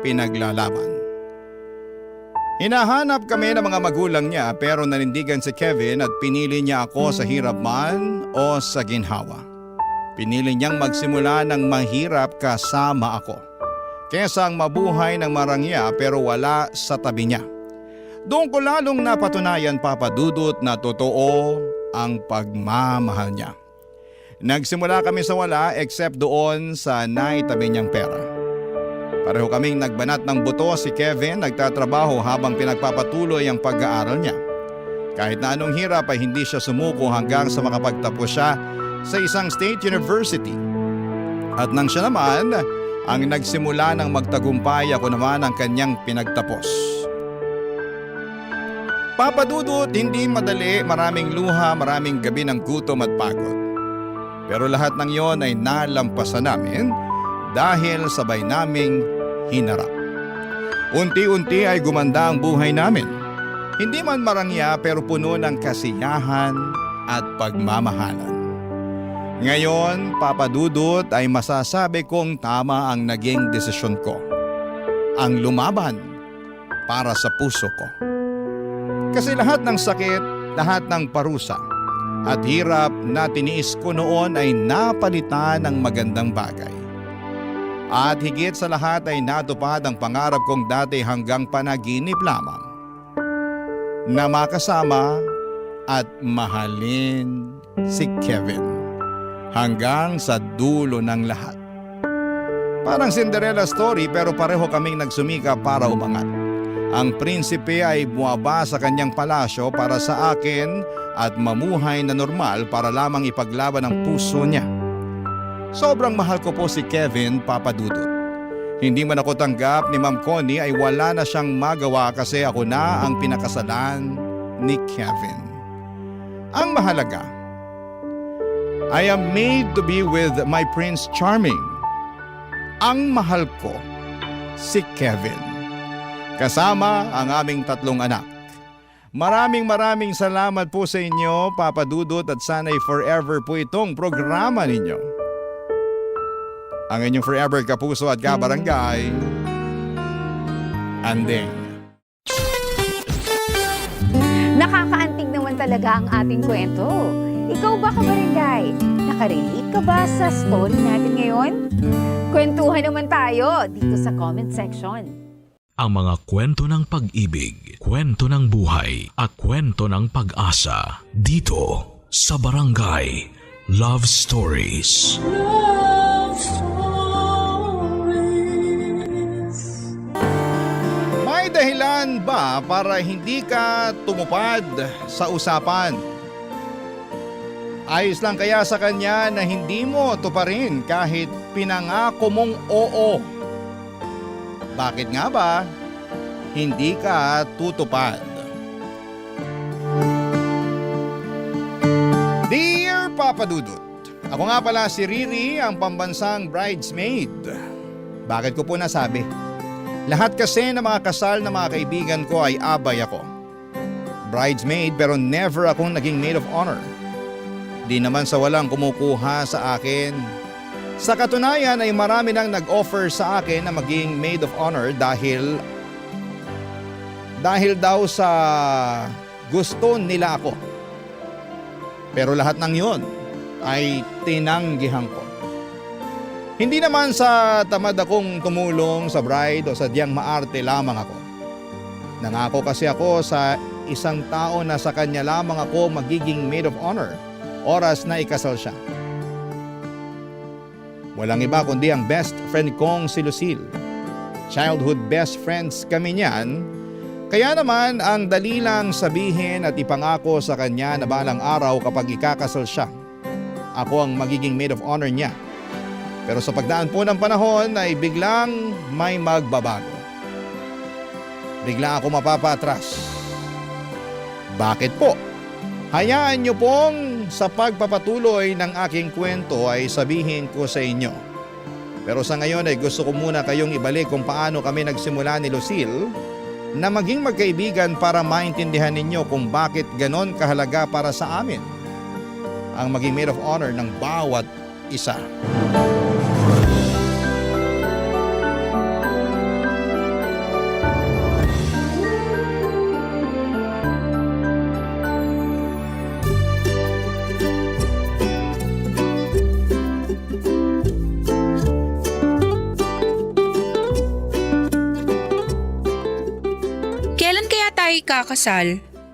pinaglalaban. Hinahanap kami ng mga magulang niya pero nanindigan si Kevin at pinili niya ako sa hirap man o sa ginhawa. Pinili niyang magsimula ng mahirap kasama ako, kesa ang mabuhay ng marangya pero wala sa tabi niya. Doon ko lalong napatunayan, Papadudot, na totoo ang pagmamahal niya. Nagsimula kami sa wala except doon sa naitabi niyang pera. Pareho kaming nagbanat ng buto, si Kevin nagtatrabaho habang pinagpapatuloy ang pag-aaral niya. Kahit na anong hirap ay hindi siya sumuko hanggang sa makapagtapos siya sa isang state university. At nang siya naman ang nagsimula ng magtagumpay, ako naman ang kanyang pinagtapos. Papa Dudut, hindi madali, maraming luha, maraming gabi ng gutom at pagod. Pero lahat ng yon ay nalampasan namin dahil sabay naming hinarap. Unti-unti ay gumanda ang buhay namin. Hindi man marangya pero puno ng kasiyahan at pagmamahalan. Ngayon, Papa Dudut, ay masasabi kong tama ang naging desisyon ko. Ang lumaban para sa puso ko. Kasi lahat ng sakit, lahat ng parusa at hirap na tiniis ko noon ay napalitan ng magandang bagay. At higit sa lahat ay natupad ang pangarap kong dati hanggang panaginip lamang. Na makasama at mahalin si Kevin hanggang sa dulo ng lahat. Parang Cinderella story pero pareho kaming nagsumika para umangat. Ang prinsipe ay buwaba sa kanyang palasyo para sa akin at mamuhay na normal para lamang ipaglaban ang puso niya. Sobrang mahal ko po si Kevin, Papa Dudut. Hindi man ako tanggap ni Ma'am Connie ay wala na siyang magawa kasi ako na ang pinakasalan ni Kevin. Ang mahalaga, I am made to be with my Prince Charming. Ang mahal ko, si Kevin. Kasama ang aming 3 anak. Maraming salamat po sa inyo, Papa Dudut, at sana'y forever po itong programa ninyo. Ang inyong forever kapuso at kabarangay, Andeng. Nakakaantig naman talaga ang ating kwento. Ikaw ba, kabarangay? Nakarelate ka ba sa story natin ngayon? Kwentuhan naman tayo dito sa comment section. Ang mga kwento ng pag-ibig, kwento ng buhay at kwento ng pag-asa dito sa Barangay Love Stories. Love Stories. May dahilan ba para hindi ka tumupad sa usapan? Ayos lang kaya sa kanya na hindi mo tuparin kahit pinangako mong oo? Bakit nga ba hindi ka tutupad? Dear Papa Dudut, ako nga pala si Riri, ang pambansang bridesmaid. Bakit ko po nasabi? Lahat kasi ng mga kasal na mga kaibigan ko ay abay ako. Bridesmaid pero never akong naging maid of honor. Di naman sa walang kumukuha sa akin. Sa katunayan ay marami nang nag-offer sa akin na maging maid of honor dahil daw sa gusto nila ako. Pero lahat ng yon ay tinanggihan ko. Hindi naman sa tamad akong tumulong sa bride o sadyang maarte lamang ako. Nangako kasi ako sa isang tao na sa kanya lamang ako magiging maid of honor oras na ikasal siya. Walang iba kundi ang best friend kong si Lucille. Childhood best friends kami niyan. Kaya naman ang dali lang sabihin at ipangako sa kanya na balang araw kapag ikakasal siya, ako ang magiging maid of honor niya. Pero sa pagdaan po ng panahon ay biglang may magbabago. Bigla ako mapapatras. Bakit po? Hayaan niyo pong sa pagpapatuloy ng aking kwento ay sabihin ko sa inyo. Pero sa ngayon ay gusto ko muna kayong ibalik kung paano kami nagsimula ni Lucille na maging magkaibigan para maintindihan ninyo kung bakit ganon kahalaga para sa amin ang maging maid of honor ng bawat isa. Kailan kaya tayo kakasal?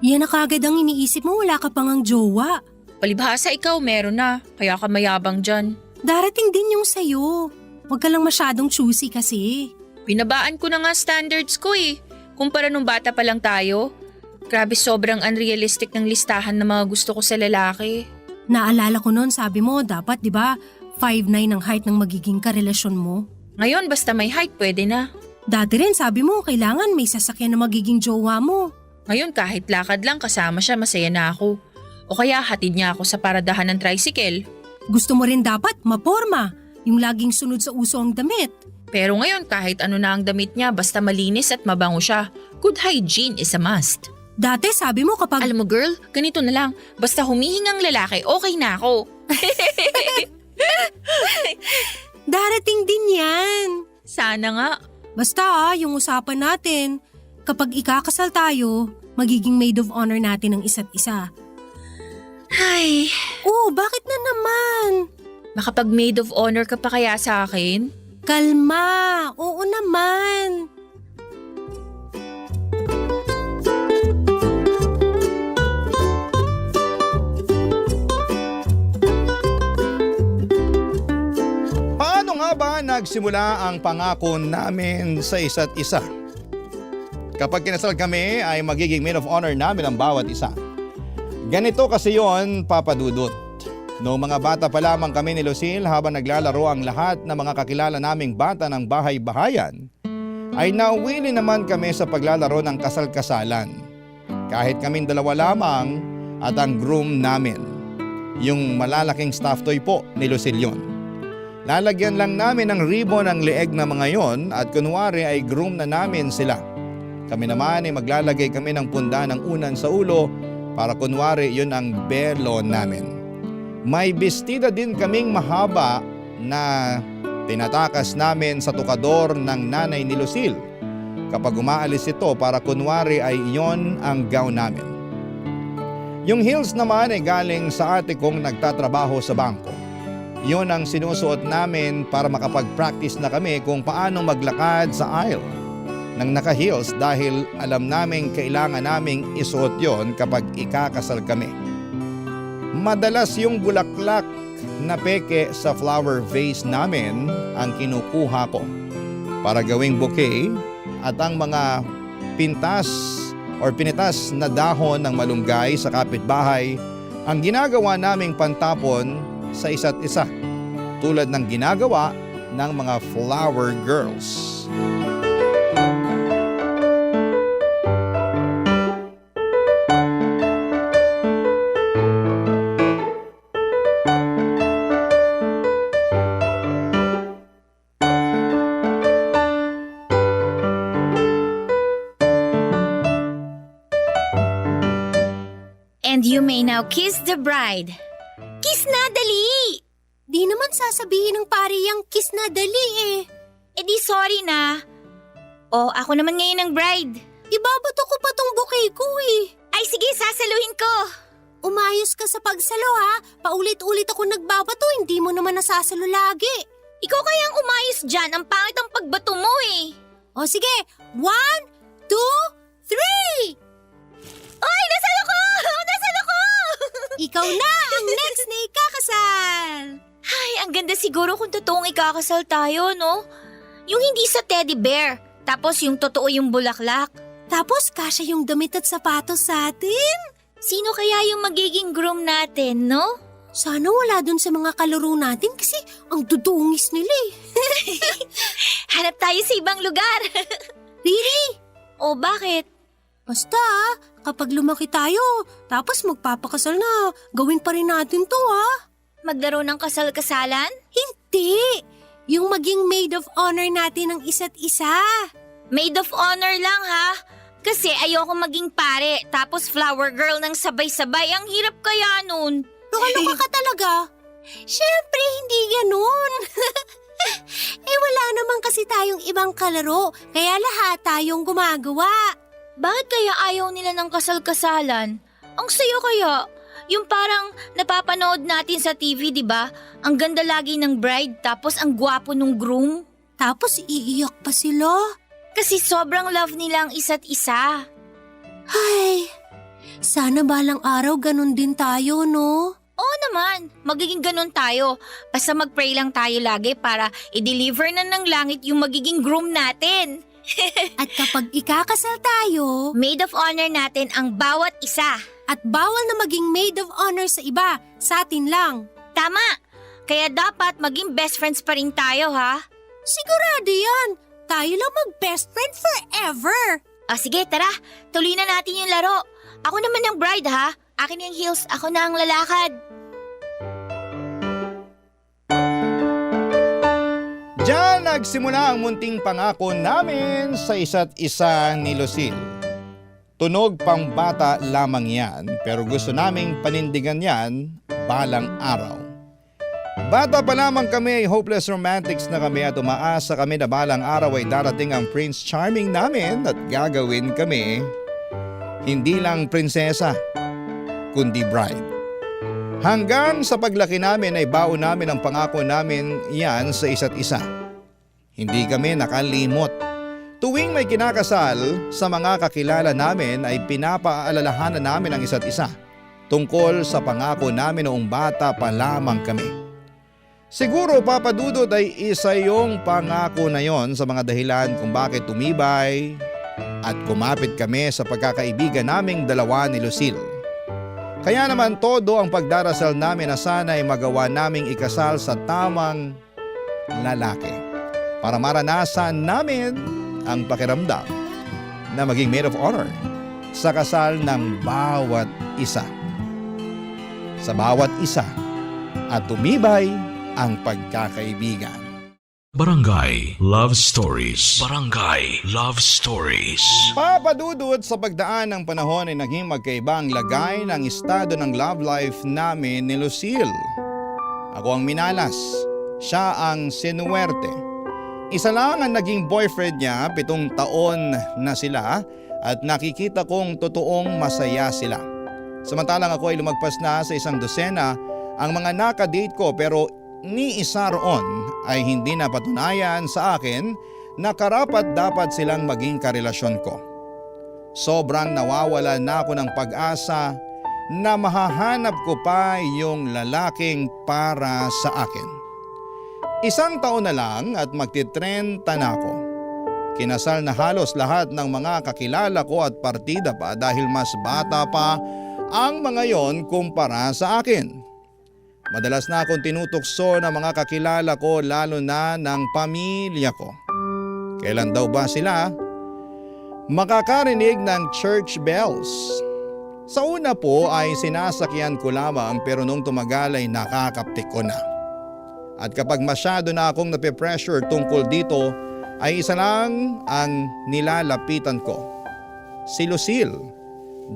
Yan na kagad ang iniisip mo, wala ka pang ang jowa. Palibhasa ikaw meron na, kaya ka mayabang dyan. Darating din yung sayo. Huwag ka lang masyadong choosy kasi. Binabaan ko na nga standards ko eh. Kumpara nung bata pa lang tayo. Grabe sobrang unrealistic ng listahan ng mga gusto ko sa lalaki. Naalala ko noon, sabi mo, dapat 'di ba 5'9" ang height ng magiging karelasyon mo. Ngayon basta may height pwede na. Dati rin sabi mo, kailangan may sasakyan na magiging jowa mo. Ngayon kahit lakad lang kasama siya masaya na ako. O kaya hatid niya ako sa paradahan ng tricycle. Gusto mo rin dapat maporma, yung laging sunod sa uso ang damit. Pero ngayon kahit ano na ang damit niya basta malinis at mabango siya. Good hygiene is a must. Dati sabi mo kapag… Alam mo girl, ganito na lang. Basta humihingang lalaki, okay na ako. Darating din yan. Sana nga. Basta yung usapan natin, kapag ikakasal tayo, magiging maid of honor natin ang isa't isa. Ay, Oh, bakit na naman? makapag maid of honor ka pa kaya sa akin? Kalma, oo naman. Paano nga ba nagsimula ang pangako namin sa isa't isa? Kapag kinasal kami ay magiging maid of honor namin ang bawat isa. Ganito kasi yon, Papa Dudut. Noong mga bata pa lamang kami ni Lucille habang naglalaro ang lahat ng mga kakilala naming bata ng bahay-bahayan, ay nauwili naman kami sa paglalaro ng kasal-kasalan. Kahit kaming dalawa lamang at ang groom namin. Yung malalaking stuffed toy po ni Lucille yun. Lalagyan lang namin ng ribbon ang leeg na mga yon at kunwari ay groom na namin sila. Kami naman ay maglalagay kami ng punda ng unan sa ulo para kunwari yun ang belo namin. May bestida din kaming mahaba na tinatakas namin sa tukador ng nanay ni Lucille kapag umaalis ito para kunwari ay iyon ang gown namin. Yung heels naman ay galing sa ate kong nagtatrabaho sa bangko. Yun ang sinusuot namin para makapag-practice na kami kung paano maglakad sa aisle ng naka-heels dahil alam namin kailangan naming isuot yon kapag ikakasal kami. Madalas yung bulaklak na peke sa flower vase namin ang kinukuha ko para gawing bouquet at ang mga pintas or pinitas na dahon ng malunggay sa kapitbahay ang ginagawa naming pantapon sa isa't isa tulad ng ginagawa ng mga flower girls. And you may now kiss the bride. Kiss na, dali! Di naman sasabihin ng pare yung kiss na dali eh. E di sorry na. O, ako naman ngayon ang bride. Ibabato ko pa tong bouquet ko eh. Ay sige, sasaluhin ko. Umayos ka sa pagsalo ha. Paulit-ulit ako nagbabato, hindi mo naman nasasalo lagi. Ikaw kayang umayos dyan, ang pangit ang pagbato mo eh. O sige, 1, 2, 3! Ay, nasalo ko! Nasalo ko! Ikaw na ang next na ikakasal! Ay, ang ganda siguro kung totoong ikakasal tayo, no? Yung hindi sa teddy bear, tapos yung totoo yung bulaklak. Tapos kasya yung damit at sapatos sa atin. Sino kaya yung magiging groom natin, no? Sana wala dun sa mga kalaro natin kasi ang dudungis nila eh. Hanap tayo sa ibang lugar. Really? O bakit? Basta kapag lumaki tayo, tapos magpapakasal na, gawin pa rin natin to ha. Maglaro ng kasal-kasalan? Hindi! Yung maging maid of honor natin ng isa't isa. Maid of honor lang ha? Kasi ayoko maging pare, tapos flower girl ng sabay-sabay. Ang hirap kaya nun. Loka-loka ka talaga. Siyempre, hindi ganun. Wala naman kasi tayong ibang kalaro, kaya lahat tayong gumagawa. Bakit kaya ayaw nila ng kasal-kasalan? Ang saya kaya. Yung parang napapanood natin sa TV, di ba? Ang ganda lagi ng bride, tapos ang gwapo nung groom. Tapos iiyak pa sila. Kasi sobrang love nila ang isa't isa. Ay, sana balang araw ganun din tayo, no? Oo naman, magiging ganun tayo. Basta mag-pray lang tayo lagi para i-deliver na ng langit yung magiging groom natin. At kapag ikakasal tayo, Maid of honor natin ang bawat isa. at bawal na maging maid of honor sa iba, sa atin lang. Tama! Kaya dapat maging best friends pa rin tayo, ha? Sigurado yan. Tayo lang mag-best friend forever. Sige, tara. Tuloy na natin yung laro. Ako naman ang bride ha. Akin yung heels, ako na ang lalakad. Diyan nagsimula ang munting pangako namin sa isa't isa ni Lucille. Tunog pang bata lamang yan, pero gusto naming panindigan yan balang araw. Bata pa lamang kami, hopeless romantics na kami at umaasa kami na balang araw ay darating ang Prince Charming namin at gagawin kami hindi lang prinsesa, kundi bride. Hanggang sa paglaki namin ay baon namin ang pangako namin yan sa isa't isa. Hindi kami nakalimot. Tuwing may kinakasal sa mga kakilala namin ay pinapaalalahanan namin ang isa't isa tungkol sa pangako namin noong bata pa lamang kami. Siguro Papa Dudut ay isa yung pangako na yon sa mga dahilan kung bakit tumibay at kumapit kami sa pagkakaibigan naming dalawa ni Lucille. Kaya naman todo ang pagdarasal namin na sana ay magawa naming ikasal sa tamang lalaki para maranasan namin ang pakiramdam na maging maid of honor sa kasal ng bawat isa. Sa bawat isa at tumibay ang pagkakaibigan. Barangay Love Stories. Barangay Love Stories. Papadudod sa pagdaan ng panahon ay naging magkaibang lagay ng estado ng love life namin ni Lucille. Ako ang minalas, siya ang sinuwerte. Isa lang ang naging boyfriend niya, 7 taon na sila at nakikita kong totoong masaya sila. Samantalang ako ay lumagpas na sa 1 dosena ang mga nakadate ko pero ni isa roon ay hindi napatunayan sa akin na karapat dapat silang maging karelasyon ko. Sobrang nawawala na ako ng pag-asa na mahahanap ko pa yung lalaking para sa akin. 1 taon na lang at magti-30 na ako. Kinasal na halos lahat ng mga kakilala ko at partida pa dahil mas bata pa ang mga yon kumpara sa akin. Madalas na akong tinutokso ng mga kakilala ko lalo na ng pamilya ko. Kailan daw ba sila makakarinig ng church bells? Sa una po ay sinasakyan ko lamang pero nung tumagal ay nakakaptik ko na. At kapag masyado na akong nape-pressure tungkol dito ay isa lang ang nilalapitan ko. Si Lucille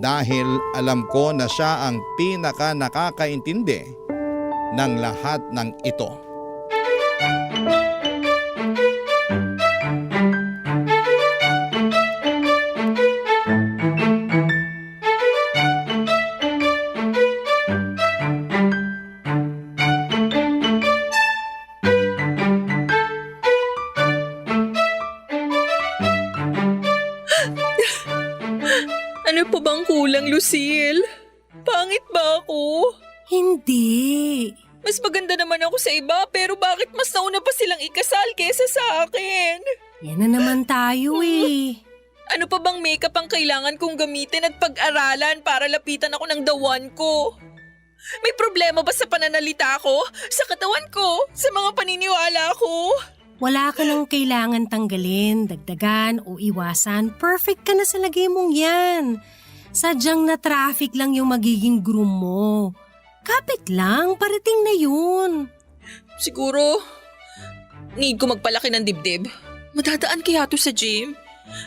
dahil alam ko na siya ang pinaka nakakaintindi ng lahat ng ito. Ano pa bang kulang, Lucille? Pangit ba ako? Hindi. Mas maganda naman ako sa iba pero bakit mas nauna pa silang ikasal kesa sa akin? Yan na naman tayo eh. Ano pa bang makeup ang kailangan kong gamitin at pag-aralan para lapitan ako ng the one ko? May problema ba sa pananalita ko, sa katawan ko, sa mga paniniwala ko? Wala ka nang kailangan tanggalin, dagdagan o iwasan. Perfect ka na sa lagay mong yan. Sadyang na traffic lang yung magiging groom mo. Kapit lang, parating na yun. Siguro, need ko magpalaki ng dibdib. Madadaan kaya to sa gym?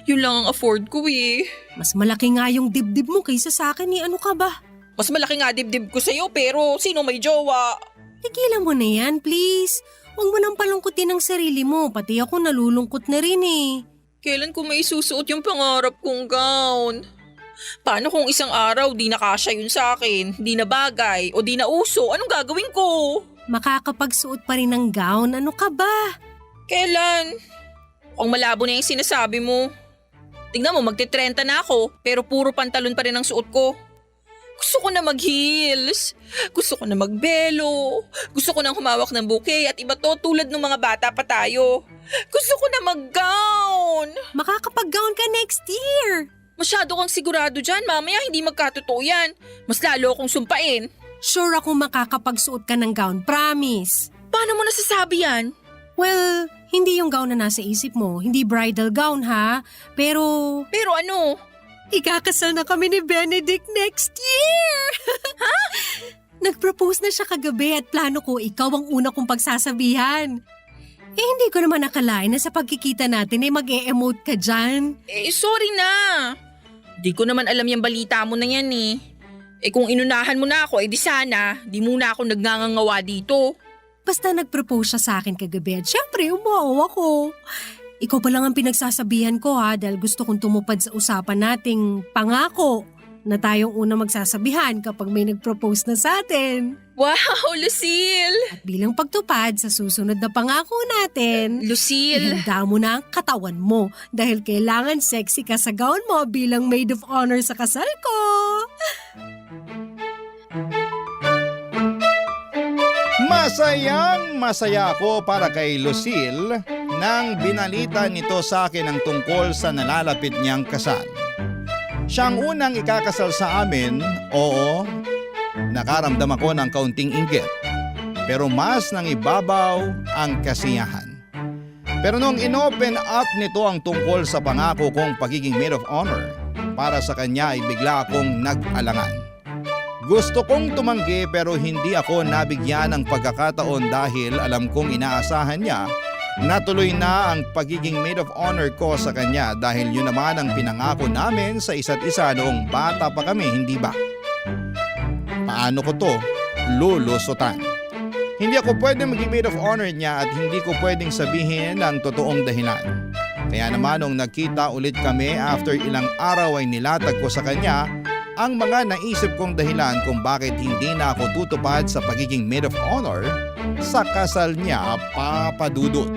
Yun lang ang afford ko eh. Mas malaki nga yung dibdib mo kaysa sa akin eh. Ano ka ba? Mas malaki nga dibdib ko sa'yo pero sino may jowa? Tigilan mo na yan, please. Huwag mo nang palungkutin ang sarili mo. Pati ako nalulungkot na rin eh. Kailan ko may susuot yung pangarap kong gown? Paano kung isang araw di nakasya yun sa akin, di na bagay o di na uso, anong gagawin ko? Makakapagsuot pa rin ng gown, ano ka ba? Kailan? Ang malabo na yung sinasabi mo. Tingnan mo, magti-30 na ako pero puro pantalon pa rin ang suot ko. Gusto ko na mag-heels, gusto ko na magbelo, gusto ko nang humawak ng bouquet at iba to tulad ng mga bata pa tayo. Gusto ko na mag-gown. Makakapag-gown ka next year. Masyado kang sigurado dyan, mamaya hindi magkatotoo yan. Mas lalo akong sumpain. Sure ako makakapagsuot ka ng gown, promise. Paano mo nasasabi yan? Well, hindi yung gown na nasa isip mo. Hindi bridal gown ha. Pero Pero ano? ikakasal na kami ni Benedict next year! Ha? Nag-propose na siya kagabi at plano ko ikaw ang una kong pagsasabihan. Hindi ko naman nakalain na sa pagkikita natin ay mag-e-emote ka dyan. Sorry na. Di ko naman alam yung balita mo na yan eh. Kung inunahan mo na ako, di sana, di muna ako nagngangangawa dito. Basta nag-propose siya sa akin kagabi at syempre umawa ako. Ikaw pa lang ang pinagsasabihan ko ha dahil gusto kong tumupad sa usapan nating pangako na tayong una magsasabihan kapag may nag-propose na sa atin. Wow, Lucille! At bilang pagtupad sa susunod na pangako natin, Lucille! ihanda mo na ang katawan mo dahil kailangan sexy ka sa gown mo bilang maid of honor sa kasal ko. Masaya ako para kay Lucille nang binalita nito sa akin ang tungkol sa nalalapit niyang kasal. Siyang unang ikakasal sa amin, oo, nakaramdam ako ng kaunting inggit. Pero mas nang ibabaw ang kasiyahan. Pero nung inopen up nito ang tungkol sa pangako kong pagiging maid of honor, para sa kanya ay bigla akong nag-alangan. Gusto kong tumanggi pero hindi ako nabigyan ng pagkakataon dahil alam kong inaasahan niya na tuloy na ang pagiging maid of honor ko sa kanya dahil yun naman ang pinangako namin sa isa't isa noong bata pa kami, hindi ba? Paano ko to lulusutan? Hindi ako pwedeng maging maid of honor niya at hindi ko pwedeng sabihin ang totoong dahilan. Kaya naman nung nagkita ulit kami after ilang araw ay nilatag ko sa kanya ang mga naisip kong dahilan kung bakit hindi na ako tutupad sa pagiging maid of honor sa kasal niya, Papa Dudut.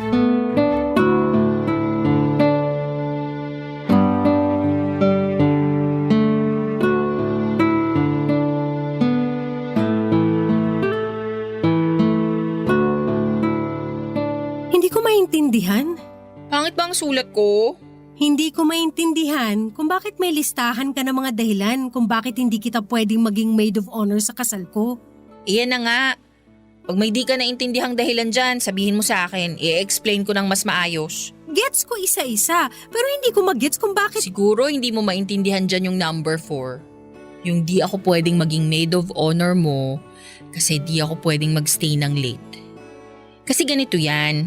Hindi ko maintindihan. Pangit ba ang sulat ko? Hindi ko maintindihan kung bakit may listahan ka ng mga dahilan kung bakit hindi kita pwedeng maging maid of honor sa kasal ko. Iyan na nga. Pag may di ka naintindihang dahilan dyan, sabihin mo sa akin, i-explain ko ng mas maayos. Gets ko isa-isa, pero hindi ko mag-gets kung bakit. Siguro hindi mo maintindihan dyan yung number 4. Yung di ako pwedeng maging maid of honor mo kasi di ako pwedeng magstay ng late. Kasi ganito yan.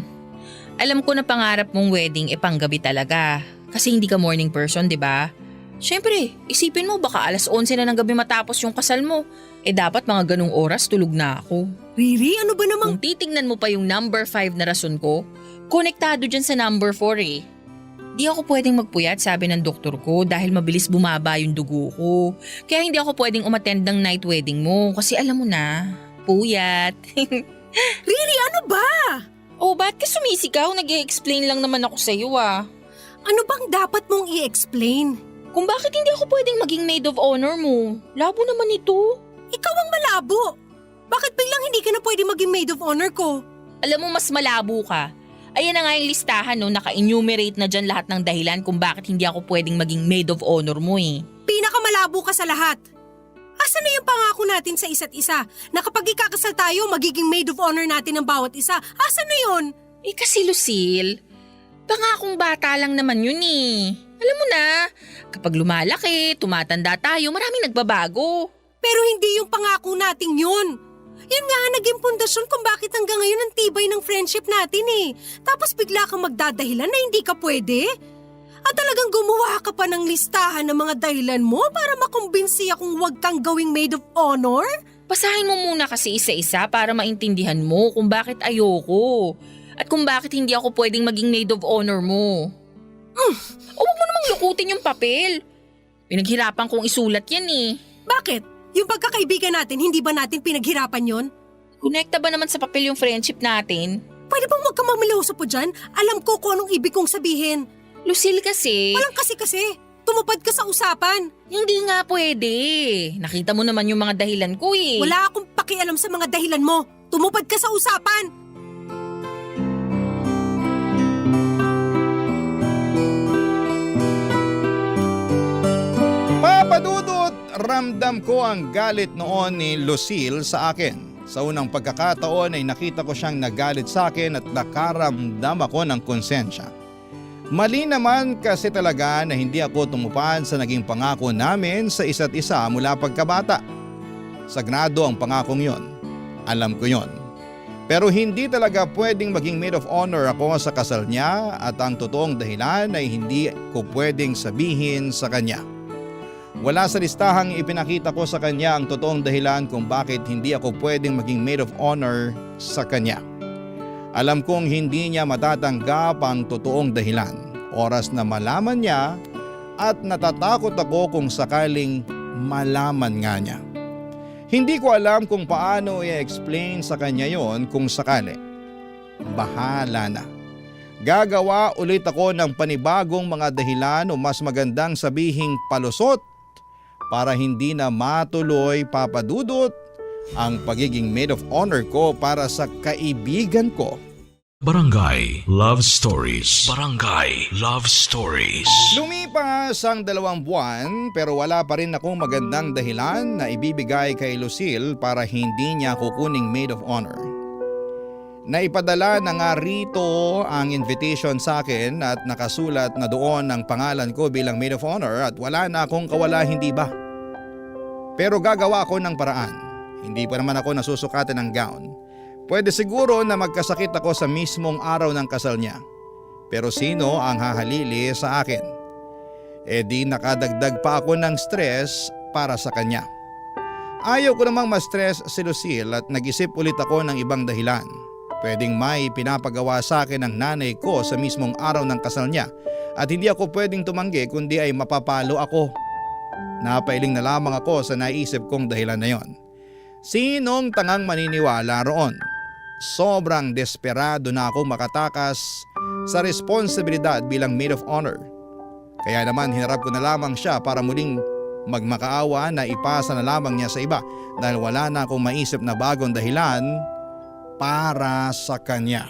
Alam ko na pangarap mong wedding panggabi talaga. Kasi hindi ka morning person, di ba? Siyempre, isipin mo baka alas 11 na ng gabi matapos yung kasal mo. Dapat mga ganung oras tulog na ako. Riri, ano ba namang... Kung titignan mo pa yung number 5 na rason ko, konektado dyan sa number 4 eh. Di ako pwedeng magpuyat, sabi ng doktor ko, dahil mabilis bumaba yung dugo ko. Kaya hindi ako pwedeng umattend ng night wedding mo kasi alam mo na, puyat. Riri, ano ba? Oh, ba't ka sumisigaw? Nag-i-explain lang naman ako sa'yo ah. Ano bang dapat mong i-explain? Kung bakit hindi ako pwedeng maging maid of honor mo. Labo naman ito. Ikaw ang malabo. Bakit biglang hindi ka na pwedeng maging maid of honor ko? Alam mo, mas malabo ka. Ayan na nga yung listahan no, naka-enumerate na dyan lahat ng dahilan kung bakit hindi ako pwedeng maging maid of honor mo eh. Pinakamalabo ka sa lahat. Asan na yung pangako natin sa isa't isa? Na kapag ikakasal tayo, magiging maid of honor natin ng bawat isa. Asan na yun? Kasi Lucille, pangakong bata lang naman yun eh. Alam mo na, kapag lumalaki, tumatanda tayo, maraming nagbabago. Pero hindi yung pangako nating yun. Yun nga ang naging pundasyon kung bakit hanggang ngayon ang tibay ng friendship natin eh. Tapos bigla kang magdadahilan na hindi ka pwede? At talagang gumawa ka pa ng listahan ng mga dahilan mo para makumbinsi akong huwag kang gawing maid of honor? Basahin mo muna kasi isa-isa para maintindihan mo kung bakit ayoko. At kung bakit hindi ako pwedeng maging maid of honor mo. O wag mo namang lukutin yung papel. Pinaghirapan kong isulat yan eh. Bakit? Yung pagkakaibigan natin, hindi ba natin pinaghirapan yon? Konekta ba naman sa papel yung friendship natin? Pwede bang huwag kang mamiloso po dyan? Alam ko kung anong ibig kong sabihin. Lucille kasi… Walang kasi-kasi. Tumupad ka sa usapan. Hindi nga pwede. Nakita mo naman yung mga dahilan ko eh. Wala akong pakialam sa mga dahilan mo. Tumupad ka sa usapan. Papa Dudut, ramdam ko ang galit noon ni Lucille sa akin. Sa unang pagkakataon ay nakita ko siyang nagalit sa akin at nakaramdam ako ng konsensya. Mali naman kasi talaga na hindi ako tumupad sa naging pangako namin sa isa't isa mula pagkabata. Sagrado ang pangakong yon. Alam ko yon. Pero hindi talaga pwedeng maging maid of honor ako sa kasal niya at ang totoong dahilan ay hindi ko pwedeng sabihin sa kanya. Wala sa listahang ipinakita ko sa kanya ang totoong dahilan kung bakit hindi ako pwedeng maging maid of honor sa kanya. Alam kong hindi niya matatanggap ang totoong dahilan. Oras na malaman niya at natatakot ako kung sakaling malaman nga niya. Hindi ko alam kung paano i-explain sa kanya yon kung sakali. Bahala na. Gagawa ulit ako ng panibagong mga dahilan o mas magandang sabihing palusot para hindi na matuloy papadudot ang pagiging maid of honor ko para sa kaibigan ko. Barangay Love Stories. Barangay Love Stories. Lumipas ang 2 buwan pero wala pa rin akong magandang dahilan na ibibigay kay Lucille para hindi niya kukuning maid of honor. Naipadala na nga rito ang invitation sa akin at nakasulat na doon ang pangalan ko bilang maid of honor at wala na akong kawala hindi ba. Pero gagawa ako ng paraan. Hindi pa naman ako nasusukatan ng gown. Pwede siguro na magkasakit ako sa mismong araw ng kasal niya. Pero sino ang hahalili sa akin? E di nakadagdag pa ako ng stress para sa kanya. Ayaw ko namang ma-stress si Lucille at nag-isip ulit ako ng ibang dahilan. Pwedeng may pinapagawa sa akin ng nanay ko sa mismong araw ng kasal niya at hindi ako pwedeng tumanggi kundi ay mapapalo ako. Napailing na lamang ako sa naisip kong dahilan na yon. Sinong tangang maniniwala roon? Sobrang desperado na ako makatakas sa responsibilidad bilang maid of honor. Kaya naman hinarap ko na lamang siya para muling magmakaawa na ipasa na lamang niya sa iba dahil wala na akong maisip na bagong dahilan para sa kanya.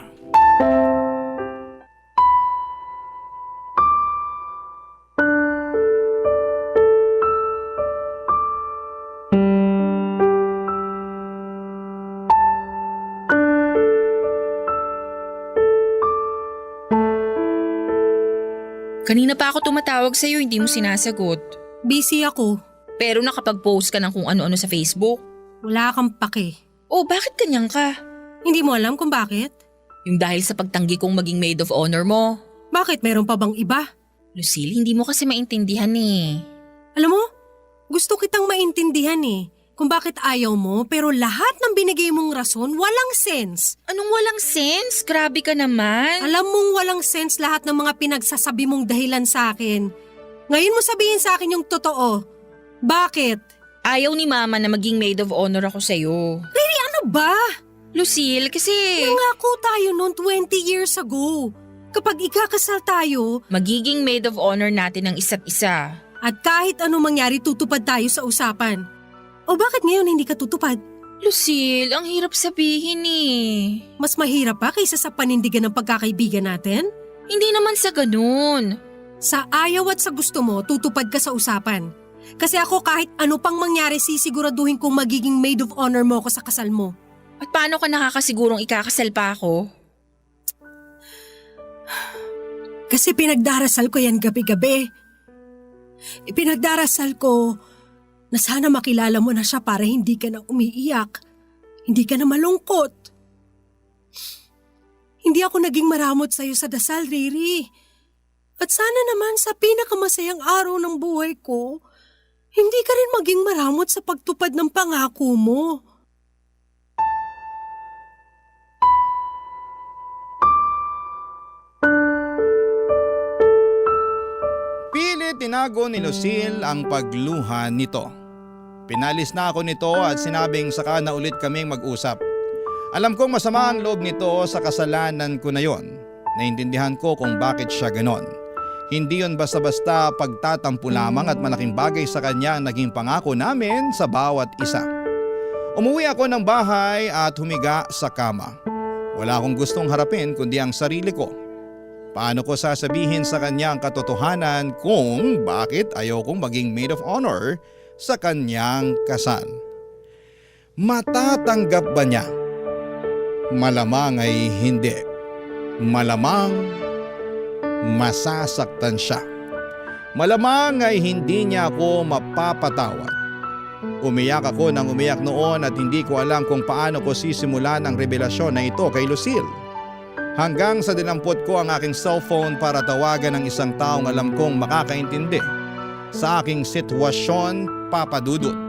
Kanina pa ako tumatawag sa'yo, hindi mo sinasagot. Busy ako. Pero nakapag-post ka ng kung ano-ano sa Facebook. Wala kang pake. Oh, bakit ganyan ka? Hindi mo alam kung bakit? Yung dahil sa pagtanggi kong maging maid of honor mo. Bakit meron pa bang iba? Lucille, hindi mo kasi maintindihan eh. Alam mo, gusto kitang maintindihan kung bakit ayaw mo pero lahat ng binigay mong rason walang sense. Anong walang sense? Grabe ka naman. Alam mong walang sense lahat ng mga pinagsasabi mong dahilan sa akin. Ngayon mo sabihin sa akin yung totoo. Bakit? Ayaw ni Mama na maging maid of honor ako sa'yo. Riri, ano ba? Lucille, kasi… Nangako tayo noon 20 years ago. Kapag ikakasal tayo… Magiging maid of honor natin ng isa't isa. At kahit anong mangyari tutupad tayo sa usapan. O bakit ngayon hindi ka tutupad? Lucille, ang hirap sabihin eh. Mas mahirap pa kaysa sa panindigan ng pagkakaibigan natin? Hindi naman sa ganun. Sa ayaw at sa gusto mo, tutupad ka sa usapan. Kasi ako kahit ano pang mangyari sisiguraduhin kong magiging maid of honor mo ako sa kasal mo. At paano ka nakakasigurong ikakasal pa ako? Kasi pinagdarasal ko yan gabi-gabi. Ipinagdarasal ko na sana makilala mo na siya para hindi ka na umiiyak. Hindi ka na malungkot. Hindi ako naging maramot sa'yo sa dasal, Riri. At sana naman sa pinakamasayang araw ng buhay ko, hindi ka rin maging maramot sa pagtupad ng pangako mo. Pilit tinago ni Lucille ang pagluha nito. Pinalis na ako nito at sinabing saka na ulit kaming mag-usap. Alam kong masama ang loob nito sa kasalanan ko na yon. Naintindihan ko kung bakit siya ganon. Hindi yon basta-basta pagtatampo lamang at malaking bagay sa kanya ang naging pangako namin sa bawat isa. Umuwi ako ng bahay at humiga sa kama. Wala akong gustong harapin kundi ang sarili ko. Paano ko sasabihin sa kanya ang katotohanan kung bakit ayokong maging maid of honor sa kanyang kasal? Matatanggap ba niya? Malamang ay hindi. Malamang masasaktan siya. Malamang ay hindi niya ako mapapatawad. Umiyak ako ng umiyak noon at hindi ko alam kung paano ko sisimulan ang revelasyon na ito kay Lucille. Hanggang sa dinampot ko ang aking cellphone para tawagan ng isang taong alam kong makakaintindi sa aking sitwasyon, Papa Dudut.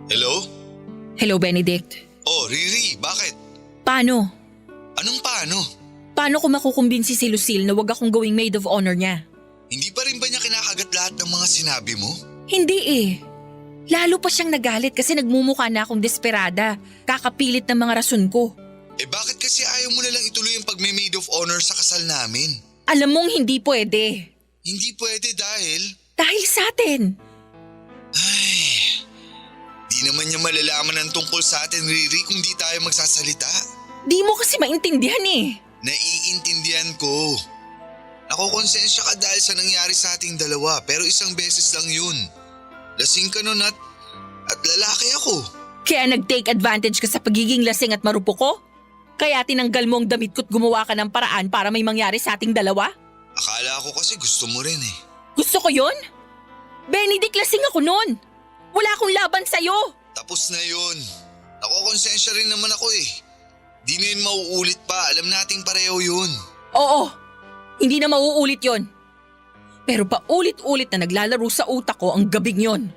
Hello? Hello, Benedict. Oh, Riri, bakit? Paano? Anong paano? Paano ko makukumbinsi si Lucille na wag akong gawing maid of honor niya? Hindi pa rin ba niya kinakagat lahat ng mga sinabi mo? Hindi eh. Lalo pa siyang nagalit kasi nagmumukha na akong desperada. Kakapilit ng mga rason ko. Eh bakit kasi ayaw mo na lang ituloy ang pagme-maid of honor sa kasal namin? Alam mong hindi pwede. Hindi pwede dahil… Dahil sa atin. Ay… Di naman niya malalaman ang tungkol sa atin, Riri, kung di tayo magsasalita. Di mo kasi maintindihan eh. Naiintindihan ko. Nakokonsensya ka dahil sa nangyari sa ating dalawa pero isang beses lang yun. Lasing ka nun at lalaki ako. Kaya nag-take advantage ka sa pagiging lasing at marupok ko? Kaya tinanggal mo ang damit ko't gumawa ka ng paraan para may mangyari sa ating dalawa? Akala ko kasi gusto mo rin eh. Gusto ko yon? Benedict, lasing ako nun. Wala akong laban sa'yo. Tapos na yun. Nakokonsensya rin naman ako eh. Di na yun mauulit pa. Alam nating pareho yun. Oo, hindi na mauulit yon. Pero paulit-ulit na naglalaro sa utak ko ang gabing yon.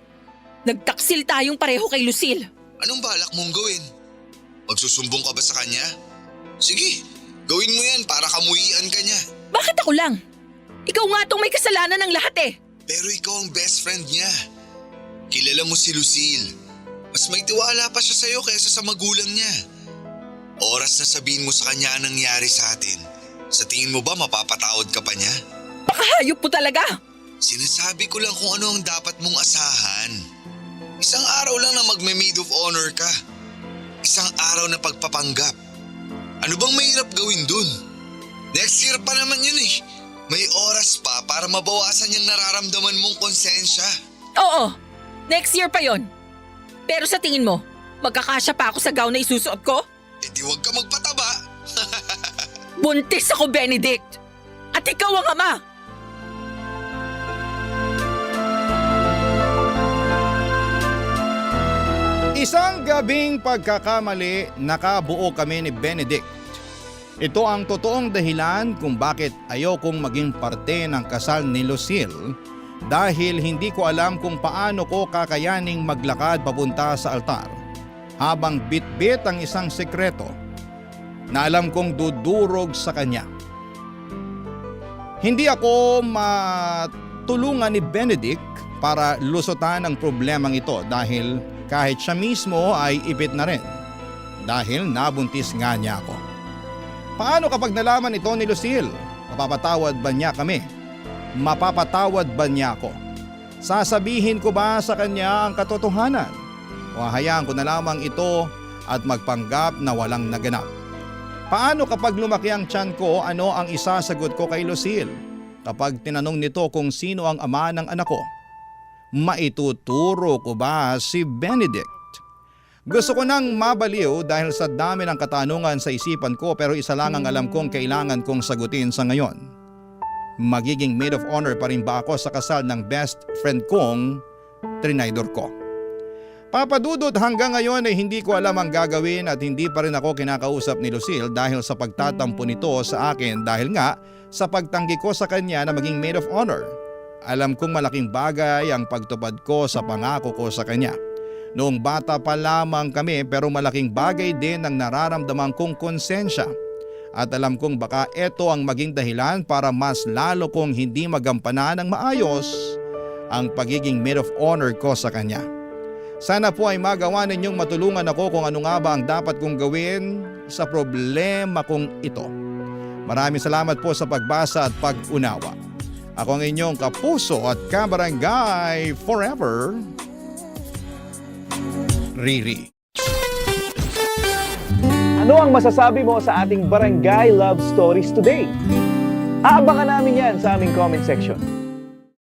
Nagtaksil tayong pareho kay Lucille. Anong balak mong gawin? Magsusumbong ka ba sa kanya? Sige, gawin mo yan para kamuhian ka niya. Bakit ako lang? Ikaw nga tong may kasalanan ng lahat eh. Pero ikaw ang best friend niya. Kilala mo si Lucille. Mas may tiwala pa siya sa'yo kaysa sa magulang niya. Oras na sabihin mo sa kanya ang nangyari sa atin. Sa tingin mo ba mapapatawad ka pa niya? Pakahayop mo talaga. Sinasabi ko lang kung ano ang dapat mong asahan. Isang araw lang na magme-maid of honor ka. Isang araw na pagpapanggap. Ano bang mahirap gawin dun? Next year pa naman yun eh. May oras pa para mabawasan yung nararamdaman mong konsensya. Oo, next year pa yon. Pero sa tingin mo, magkakasya pa ako sa gown na isusuot ko? Eh di wag ka magpataba. Buntis ako, Benedict. At ikaw ang ama. Isang gabing pagkakamali, nakabuo kami ni Benedict. Ito ang totoong dahilan kung bakit ayokong maging parte ng kasal ni Lucille dahil hindi ko alam kung paano ko kakayaning maglakad papunta sa altar habang bitbit ang isang sekreto na alam kong dudurog sa kanya. Hindi ako matulungan ni Benedict para lusutan ang problemang ito dahil kahit siya mismo ay ipit na rin dahil nabuntis nga niya ako. Paano kapag nalaman ito ni Lucille? Mapapatawad ba niya kami? Mapapatawad ba niya ako? Sasabihin ko ba sa kanya ang katotohanan? O hayaan ko na lamang ito at magpanggap na walang naganap? Paano kapag lumaki ang tiyan ko, ano ang isasagot ko kay Lucille? Kapag tinanong nito kung sino ang ama ng anak ko, maituturo ko ba si Benedict? Gusto ko nang mabaliw dahil sa dami ng katanungan sa isipan ko pero isa lang ang alam kong kailangan kong sagutin sa ngayon. Magiging maid of honor pa rin ba ako sa kasal ng best friend kong trinaydor ko? Papa Dudut, hanggang ngayon ay hindi ko alam ang gagawin at hindi pa rin ako kinakausap ni Lucille dahil sa pagtatampo nito sa akin dahil nga sa pagtanggi ko sa kanya na maging maid of honor. Alam kong malaking bagay ang pagtupad ko sa pangako ko sa kanya. Noong bata pa lamang kami pero malaking bagay din ang nararamdaman kong konsensya. At alam kong baka ito ang maging dahilan para mas lalo kong hindi magampanan ng maayos ang pagiging maid of honor ko sa kanya. Sana po ay magawa ninyong matulungan ako kung ano nga ba ang dapat kong gawin sa problema kong ito. Maraming salamat po sa pagbasa at pag-unawa. Ako ang inyong kapuso at kabarangay forever, Riri. Ano ang masasabi mo sa ating Barangay Love Stories today? Aabangan namin yan sa aming comment section.